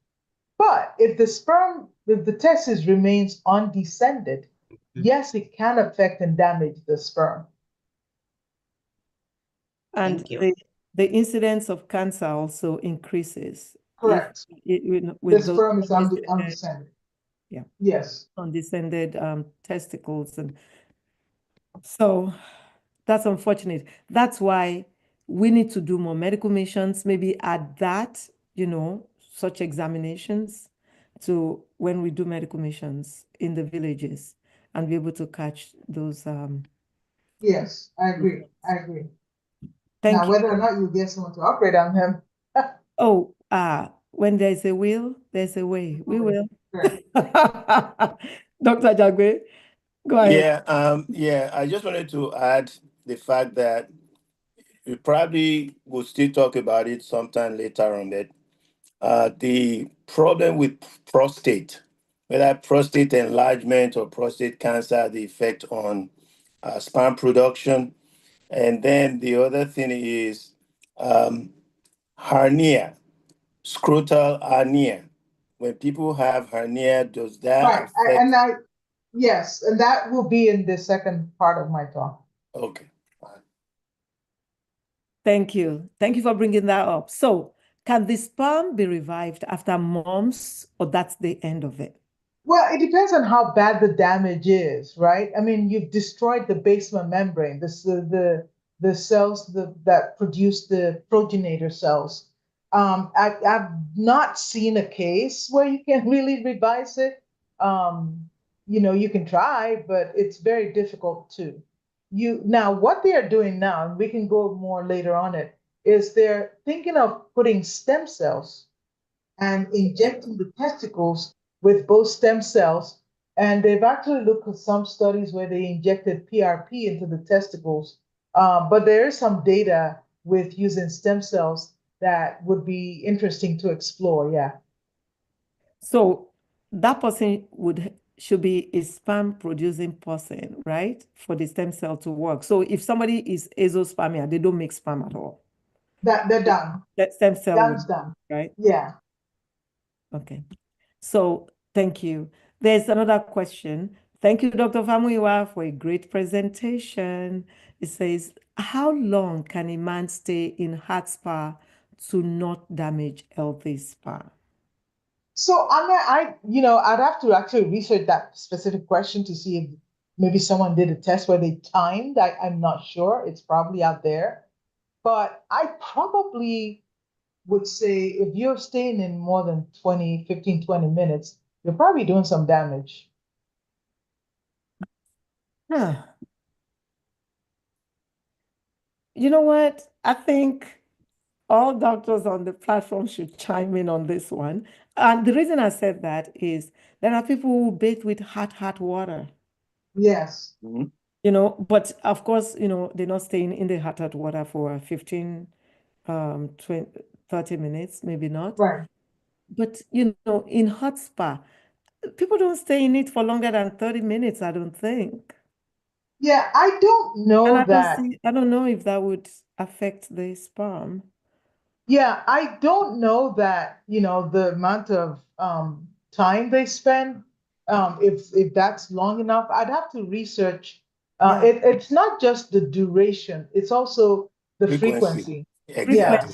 But if the testis remains undescended, yes, it can affect and damage the sperm. And the incidence of cancer also increases. Correct. The sperm is undescended. Yeah. Yes. Undescended testicles. And so that's unfortunate. That's why we need to do more medical missions, maybe add that, such examinations to when we do medical missions in the villages and be able to catch those. Yes, I agree. Thank you. Whether or not you get someone to operate on him. When there's a will, there's a way. We will. Dr. Jagbe, go ahead. I just wanted to add the fact that we probably will still talk about it sometime later on, that the problem with prostate, whether prostate enlargement or prostate cancer, the effect on sperm production. And then the other thing is hernia, scrotal hernia. When people have hernia, does that affect? Yes, and that will be in the second part of my talk. Okay. Thank you. Thank you for bringing that up. So, can the sperm be revived after months, or that's the end of it? Well, it depends on how bad the damage is, right? I mean, you've destroyed the basement membrane, the cells that produce the progenitor cells. I've not seen a case where you can really revise it. You can try, but it's very difficult to. Now, what they are doing now, and we can go more later on it, is they're thinking of putting stem cells and injecting the testicles with both stem cells. And they've actually looked at some studies where they injected PRP into the testicles. But there is some data with using stem cells that would be interesting to explore. Yeah. So that person should be a sperm producing person, right? For the stem cell to work. So if somebody is azoospermia, they don't make sperm at all. They're done. That stem cell Done's would, done. right? Yeah. Okay. So thank you. There's another question. Thank you, Dr. Famuyiwa, for a great presentation. It says, how long can a man stay in hard spa to not damage healthy sperm? So I'd have to actually research that specific question to see if maybe someone did a test where they timed. I'm not sure. It's probably out there. But I probably would say if you're staying in more than 15, 20 minutes, you're probably doing some damage. Huh. You know what? I think all doctors on the platform should chime in on this one. And the reason I said that is there are people who bathe with hot water, Yes. but of course, they're not staying in the hot water for 15, 20, 30 minutes, maybe not. Right. But, in hot spa, people don't stay in it for longer than 30 minutes, I don't think. Yeah, I don't And know I that. don't know if that would affect the sperm. Yeah, I don't know that, the amount of time they spend, if that's long enough. I'd have to research. Yeah. It's not just the duration, it's also the frequency. Yeah. Exactly.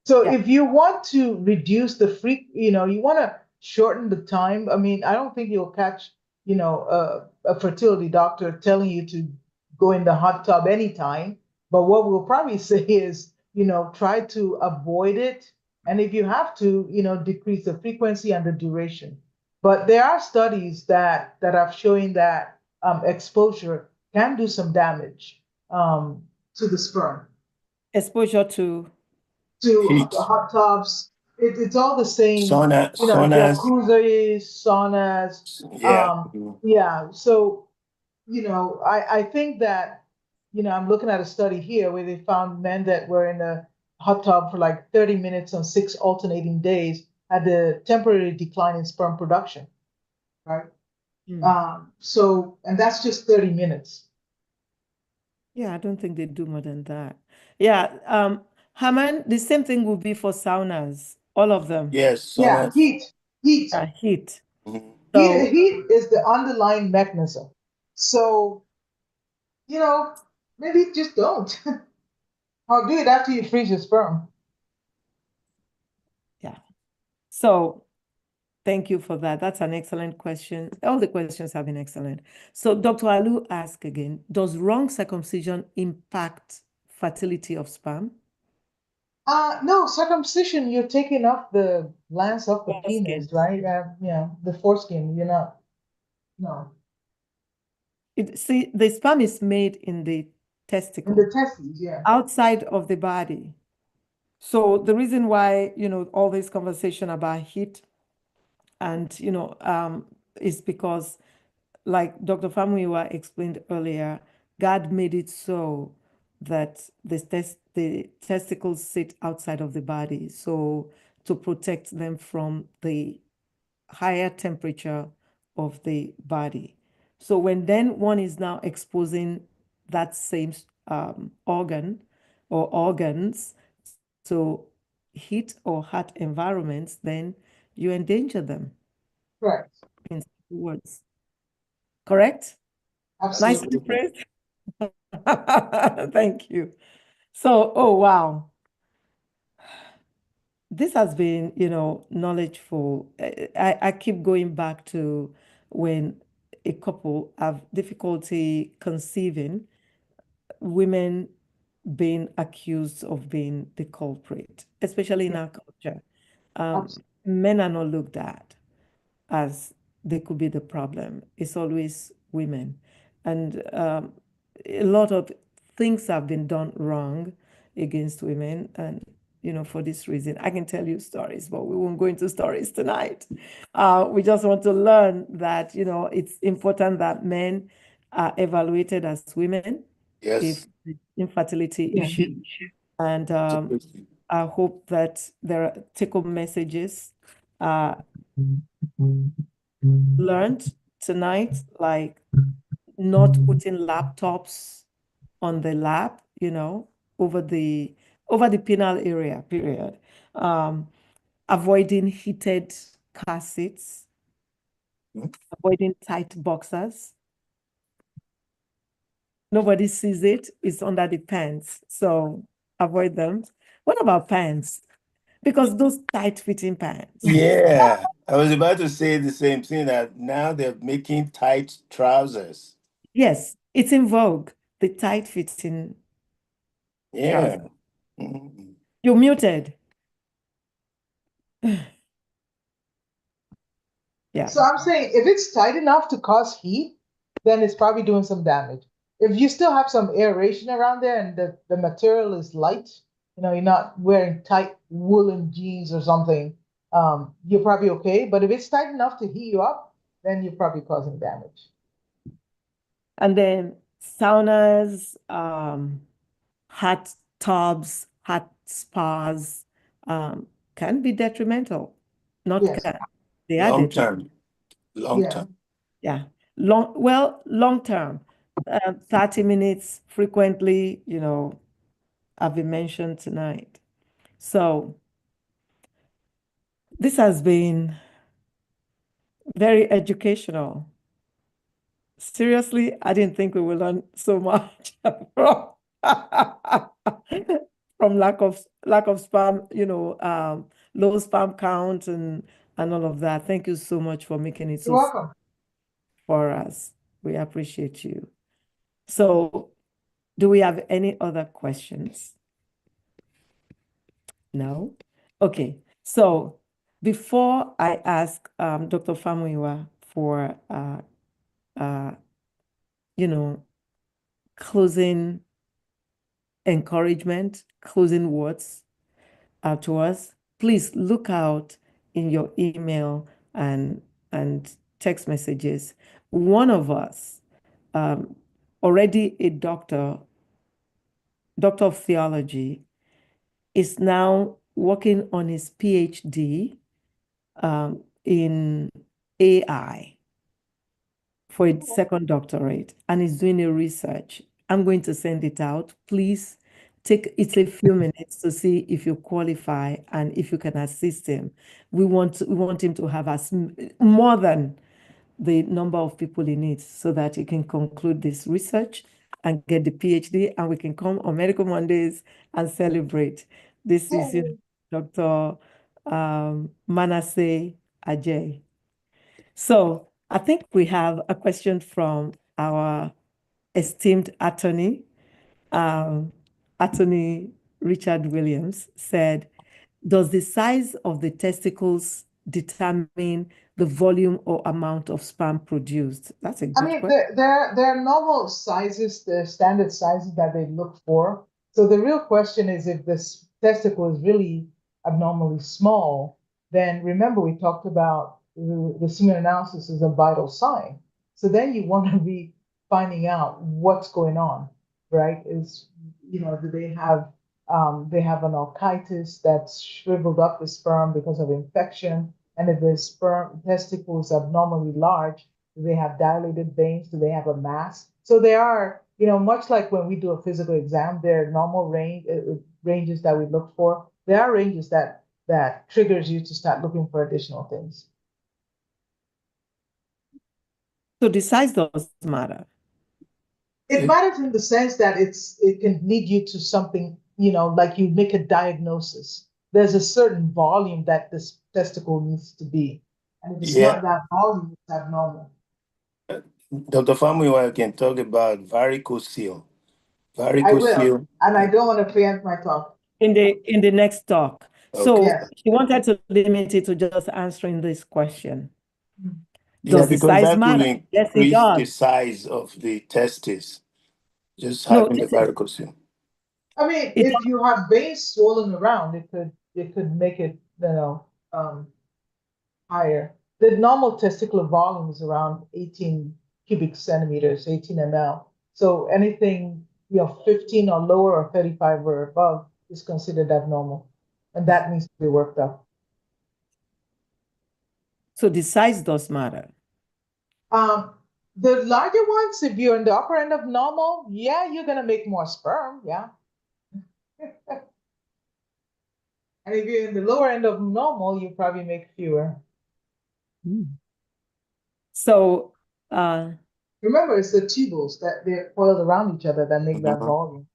So Yeah. if you want to reduce the you want to shorten the time. I mean, I don't think you'll catch, a fertility doctor telling you to go in the hot tub anytime. But what we'll probably say is, try to avoid it. And if you have to, decrease the frequency and the duration. But there are studies that are showing that exposure can do some damage to the sperm. Exposure to To Heat. hot tubs. It's all the same, Saunas. jacuzzis, saunas. Yeah. Yeah. So, I think that, I'm looking at a study here where they found men that were in a hot tub for like 30 minutes on 6 alternating days had a temporary decline in sperm production, right? And that's just 30 minutes. Yeah, I don't think they do more than that. Yeah, Haman, the same thing will be for saunas, all of them. Yes. Yeah, Saunas. heat. Heat. Mhm. So Heat is the underlying mechanism. So, maybe just don't. I'll do it after you freeze your sperm. yeah. So thank you for that. That's an excellent question. All the questions have been excellent. So Dr. Alu asked again, does wrong circumcision impact fertility of sperm? No, circumcision, you're taking off the glands of the Foreskin. penis, right? The foreskin, you're not, no. See, the sperm is made in the testicle. In the testes, yeah. Outside of the body. So the reason why, all this conversation about heat and, is because, like Dr. Famuyiwa explained earlier, God made it so that the testicles sit outside of the body. So to protect them from the higher temperature of the body. So when then one is now exposing that same organ or organs to heat or hot environments, then you endanger them. Correct. In simple words. Correct? Absolutely. Nicely phrased. Thank you. So, oh wow. This has been, knowledgeful. I keep going back to when a couple have difficulty conceiving, women being accused of being the culprit, especially in our culture. Absolutely. Men are not looked at as they could be the problem. It's always women. And a lot of things have been done wrong against women. And, for this reason, I can tell you stories, but we won't go into stories tonight. We just want to learn that, it's important that men are evaluated as women if Yes. infertility Yeah. issue. And I hope that there are take-home messages learned tonight, like not putting laptops on the lap, over the penile area, period. Avoiding heated car seats, avoiding tight boxers. Nobody sees it, it's under the pants. So avoid them. What about pants? Because those tight-fitting pants. Yeah. I was about to say the same thing, that now they're making tight trousers. Yes, it's in vogue, the tight-fitting Yeah. trousers. Mhm. You're muted. Yeah. So I'm saying if it's tight enough to cause heat, then it's probably doing some damage. If you still have some aeration around there and the material is light, you're not wearing tight woolen jeans or something, you're probably okay. But if it's tight enough to heat you up, then you're probably causing damage. And then saunas, hot tubs, hot spas, can be detrimental. Not Yes. can. They are Long detrimental. term. Long Yeah. term. Yeah. Long term. 30 minutes frequently, have been mentioned tonight. So this has been very educational. Seriously, I didn't think we would learn so much from from lack of sperm, low sperm count and all of that. Thank you so much for making it You're so welcome. for us. We appreciate you. So, do we have any other questions? No? Okay. So, before I ask Dr. Famuyiwa for uh, closing encouragement, closing words to us, please look out in your email and text messages. One of us, already a doctor of theology, is now working on his PhD in AI for a second doctorate, and is doing a research. I'm going to send it out. Please it's a few minutes to see if you qualify and if you can assist him. We want him to have more than the number of people he needs so that he can conclude this research and get the PhD, and we can come on Medical Mondays and celebrate. This is Dr. Manasseh Ajay. So I think we have a question from our esteemed attorney, Attorney Richard Williams, said, does the size of the testicles determine the volume or amount of sperm produced? That's a I good mean, question. there are normal sizes, the standard sizes that they look for. So the real question is if this testicle is really abnormally small, then remember we talked about the semen analysis is a vital sign. So then you want to be finding out what's going on, right? Do they have an orchitis that's shriveled up the sperm because of infection? And if the sperm testicle is abnormally large, do they have dilated veins? Do they have a mass? So they are, much like when we do a physical exam, there are normal ranges that we look for. There are ranges that triggers you to start looking for additional things. So the size does matter. It matters in the sense that it can lead you to something, like you make a diagnosis. There's a certain volume that this testicle needs to be. And if it's Yeah, not that volume, it's abnormal. Dr. Famuyiwa can talk about varicocele. I will. Varicocele. And I don't want to preempt my talk. In the next talk. So Yes. she wanted to limit it to just answering this question. Yeah, Does the because size that will matter? Yes, it increase the does. size of the testis, just No, having the listen, varicocele. I mean, it if you have veins swollen around, it could make it, higher. The normal testicular volume is around 18 cubic centimeters, 18 ml. So anything, 15 or lower or 35 or above is considered abnormal. And that needs to be worked up. so the size does matter. The larger ones, if you're in the upper end of normal, yeah, you're gonna make more sperm, yeah. And if you're in the lower end of normal, you probably make fewer. So Remember, it's the tubules that they're coiled around each other that make that volume.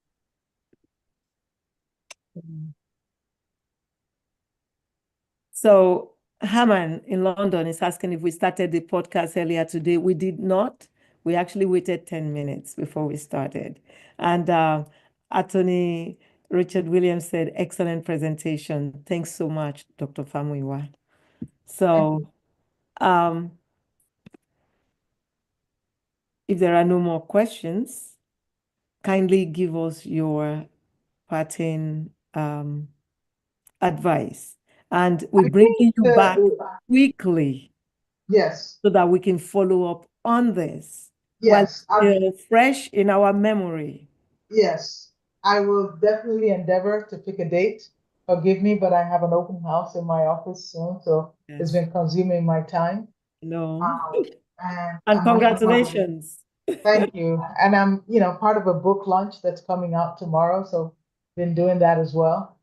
So Haman in London is asking if we started the podcast earlier today. We did not. We actually waited 10 minutes before we started. And Attorney Richard Williams said, excellent presentation. Thanks so much, Dr. Famuyiwa. So if there are no more questions, kindly give us your parting advice. And we're bringing you back weekly. Yes. So that we can follow up on this. Yes. While still fresh in our memory. Yes. I will definitely endeavor to pick a date. Forgive me, but I have an open house in my office soon, so it's been consuming my time. No. And congratulations. Thank you. And I'm, part of a book launch that's coming out tomorrow, so been doing that as well.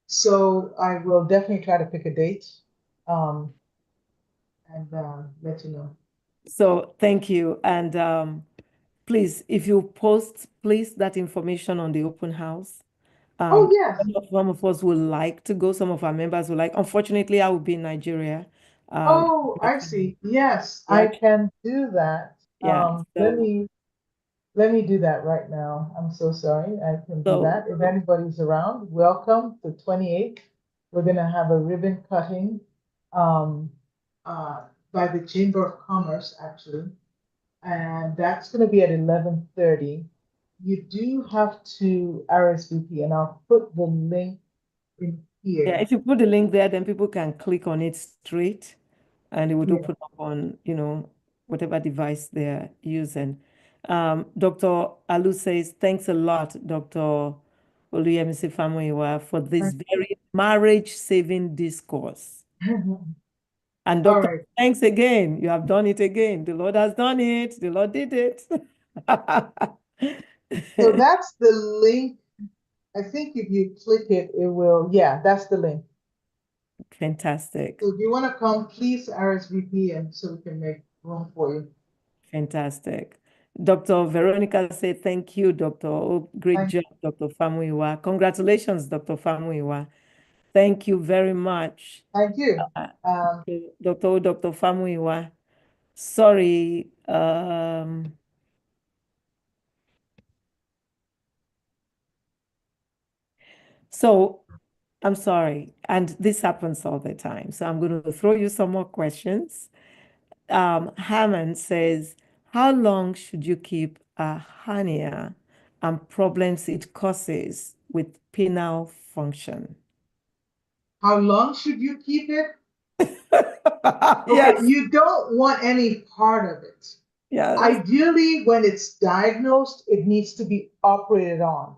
So I will definitely try to pick a date, and let you know. So thank you. And please, if you post, please, that information on the open house. Oh, yes. Some of us would like to go. Some of our members would like. Unfortunately, I will be in Nigeria. I see. Yes, I can do that. Yeah. Let me do that right now. I'm so sorry. I can do that. If anybody's around, welcome to 28th. We're gonna have a ribbon cutting by the Chamber of Commerce, actually. And that's gonna be at 11:30. You do have to RSVP, and I'll put the link in here. Yeah, if you put the link there, then people can click on it straight and it would open up on, whatever device they're using. Dr. Alu says, thanks a lot, Dr. Oluyemisi Famuyiwa, for this very marriage-saving discourse. And Doctor, thanks again. You have done it again. The Lord has done it. The Lord did it. So that's the link. I think if you click it, it will, that's the link. Fantastic. So if you want to come, please RSVP and so we can make room for you. Fantastic. Dr. Veronica said, thank you, Doctor. Oh, great job, Dr. Famuyiwa. Congratulations, Dr. Famuyiwa. Thank you very much. Thank you. Dr. Famuyiwa. Sorry. So I'm sorry. And this happens all the time. So I'm going to throw you some more questions. Hammond says, how long should you keep a hernia and problems it causes with penile function? How long should you keep it? Yes. You don't want any part of it. Yes. Ideally, when it's diagnosed, it needs to be operated on,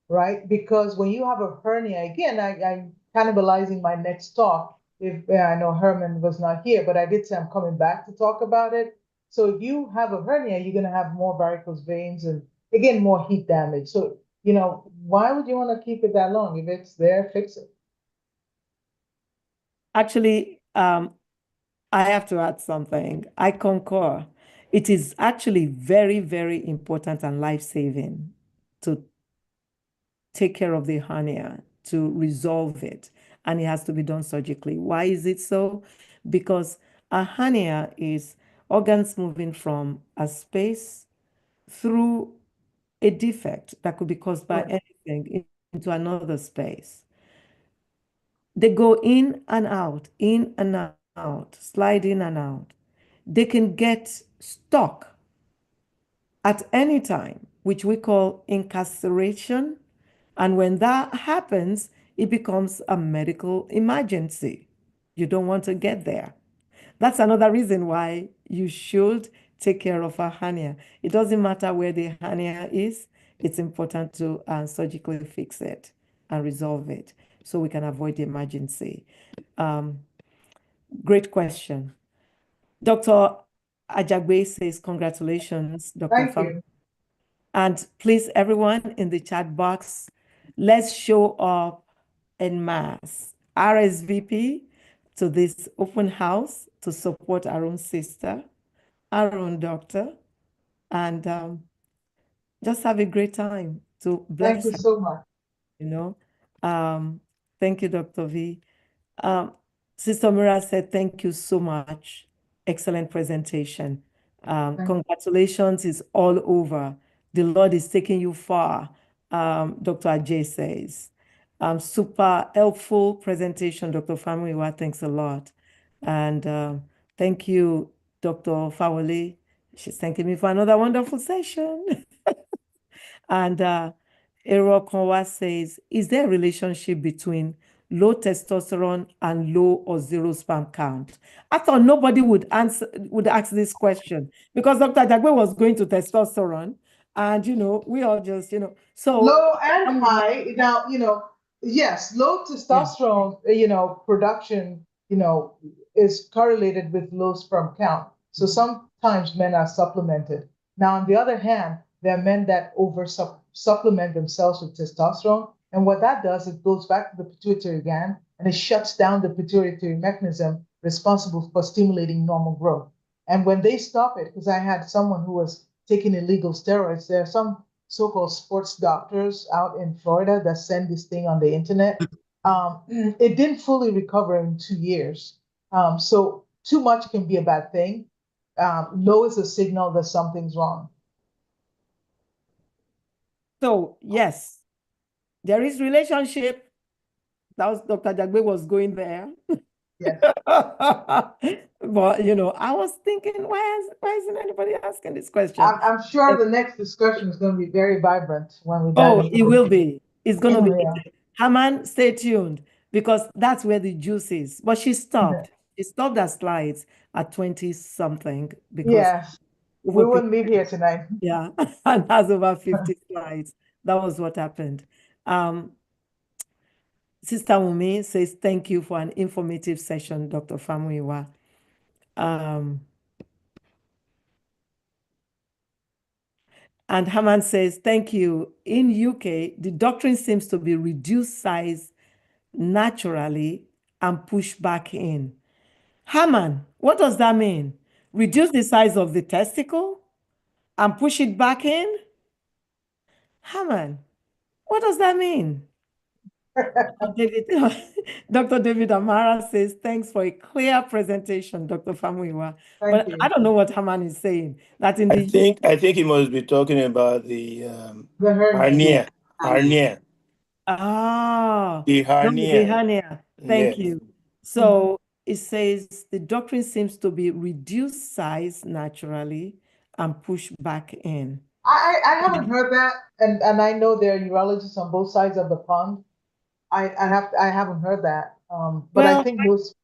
right? Because when you have a hernia, again, I'm cannibalizing my next talk. If I know Herman was not here, but I did say I'm coming back to talk about it. So if you have a hernia, you're going to have more varicose veins and again, more heat damage. So, why would you want to keep it that long? If it's there, fix it. Actually, I have to add something. I concur. It is actually very, very important and life-saving to take care of the hernia, to resolve it, and it has to be done surgically. Why is it so? Because a hernia is organs moving from a space through a defect that could be caused by anything into another space. They go in and out, slide in and out. They can get stuck at any time, which we call incarceration. And when that happens, it becomes a medical emergency. You don't want to get there. That's another reason why you should take care of a hernia. It doesn't matter where the hernia is, it's important to surgically fix it and resolve it so we can avoid the emergency. Great question. Dr. Ajagbe says, congratulations, Dr. Thank Fam. you. And please, everyone in the chat box, let's show up en masse. RSVP to this open house to support our own sister, our own doctor, and just have a great time to bless Thank you her, so much. you know. Thank you, Dr. V. Sister Mira said, thank you so much. Excellent presentation. Congratulations is all over. The Lord is taking you far, Dr. Ajay says. Super helpful presentation, Dr. Famuyiwa. Thanks a lot. And thank you, Dr. Fawole. She's thanking me for another wonderful session. And Ero Konwa says, is there a relationship between low testosterone and low or zero sperm count? I thought nobody would ask this question because Dr. Jagbe was going to testosterone, and we all just, so Low and high. Now, yes, low testosterone, production, is correlated with low sperm count. So sometimes men are supplemented. Now, on the other hand, there are men that supplement themselves with testosterone. And what that does, it goes back to the pituitary gland and it shuts down the pituitary mechanism responsible for stimulating normal growth. And when they stop it, because I had someone who was taking illegal steroids, there are some so-called sports doctors out in Florida that send this thing on the internet. It didn't fully recover in 2 years. So too much can be a bad thing. Low is a signal that something's wrong. So yes, there is relationship. That was Dr. Jagbe was going there. Yes. But I was thinking, why isn't anybody asking this question? I'm sure the next discussion is going to be very vibrant when we dive into it will be. It's going to be. Yeah. Haman, stay tuned because that's where the juice is. But she stopped. She stopped her slides at 20 something because Yes. We wouldn't leave here tonight. yeah, and has over 50 slides. That was what happened. Sister Wumi says, thank you for an informative session, Dr. Famuyiwa. And Haman says, thank you. In UK, the doctrine seems to be reduced size naturally and push back in. Haman, what does that mean? Reduce the size of the testicle and push it back in? Haman, what does that mean? Dr. David Amara says, thanks for a clear presentation, Dr. Famuyiwa. But you. I don't know what Haman is saying. That in I think he must be talking about the hernia. Hernia. Ah, The hernia. the hernia. Thank Yes. you. So it says the doctrine seems to be reduced size naturally and push back in. I haven't heard that, and I know there are urologists on both sides of the pond. I haven't heard that. But I think most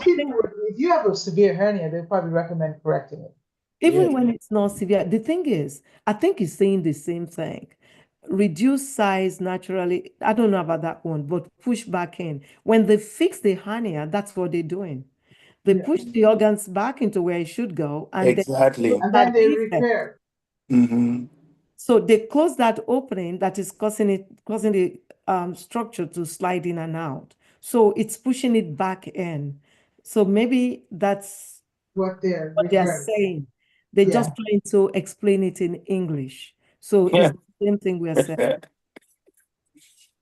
people would, if you have a severe hernia, they'll probably recommend correcting it. Even when it's not severe, the thing is, I think he's saying the same thing. Reduce size naturally. I don't know about that one, but push back in. When they fix the hernia, that's what they're doing. They push the organs back into where it should go, and exactly. And then they repair. So they close that opening that is causing the structure to slide in and out. So it's pushing it back in. So maybe that's what they're what they are referring to. saying. They're Yeah. just trying to explain it in English. So Yeah. it's the same thing we are saying.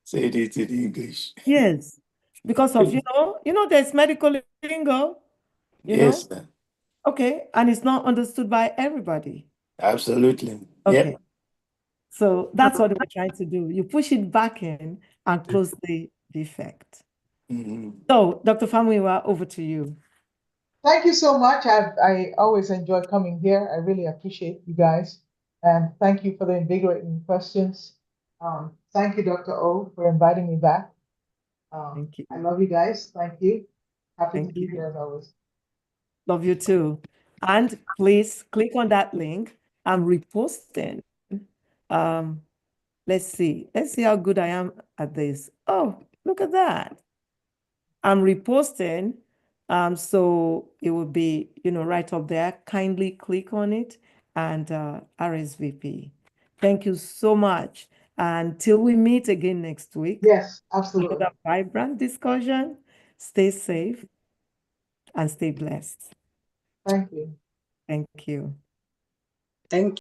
Say it in English. Yes, because of, there's medical lingo, Yes, okay, and it's not understood by everybody. absolutely. Okay, Yep. so that's what we're trying to do. You push it back in and close the defect. Mhm. So, Dr. Famuyiwa, over to you. Thank you so much. I always enjoy coming here. I really appreciate you guys. And thank you for the invigorating questions. Thank you, Dr. O, for inviting me back. Thank you. I love you guys. Thank you. Happy to Thank be you. here as always. Love you too. And please click on that link. I'm reposting. Let's see. Let's see how good I am at this. Oh, look at that. I'm reposting. So it will be, right up there. Kindly click on it and RSVP. Thank you so much. Until we meet again next week. Yes, absolutely. Another vibrant discussion. Stay safe and stay blessed. Thank you. Thank you. Thank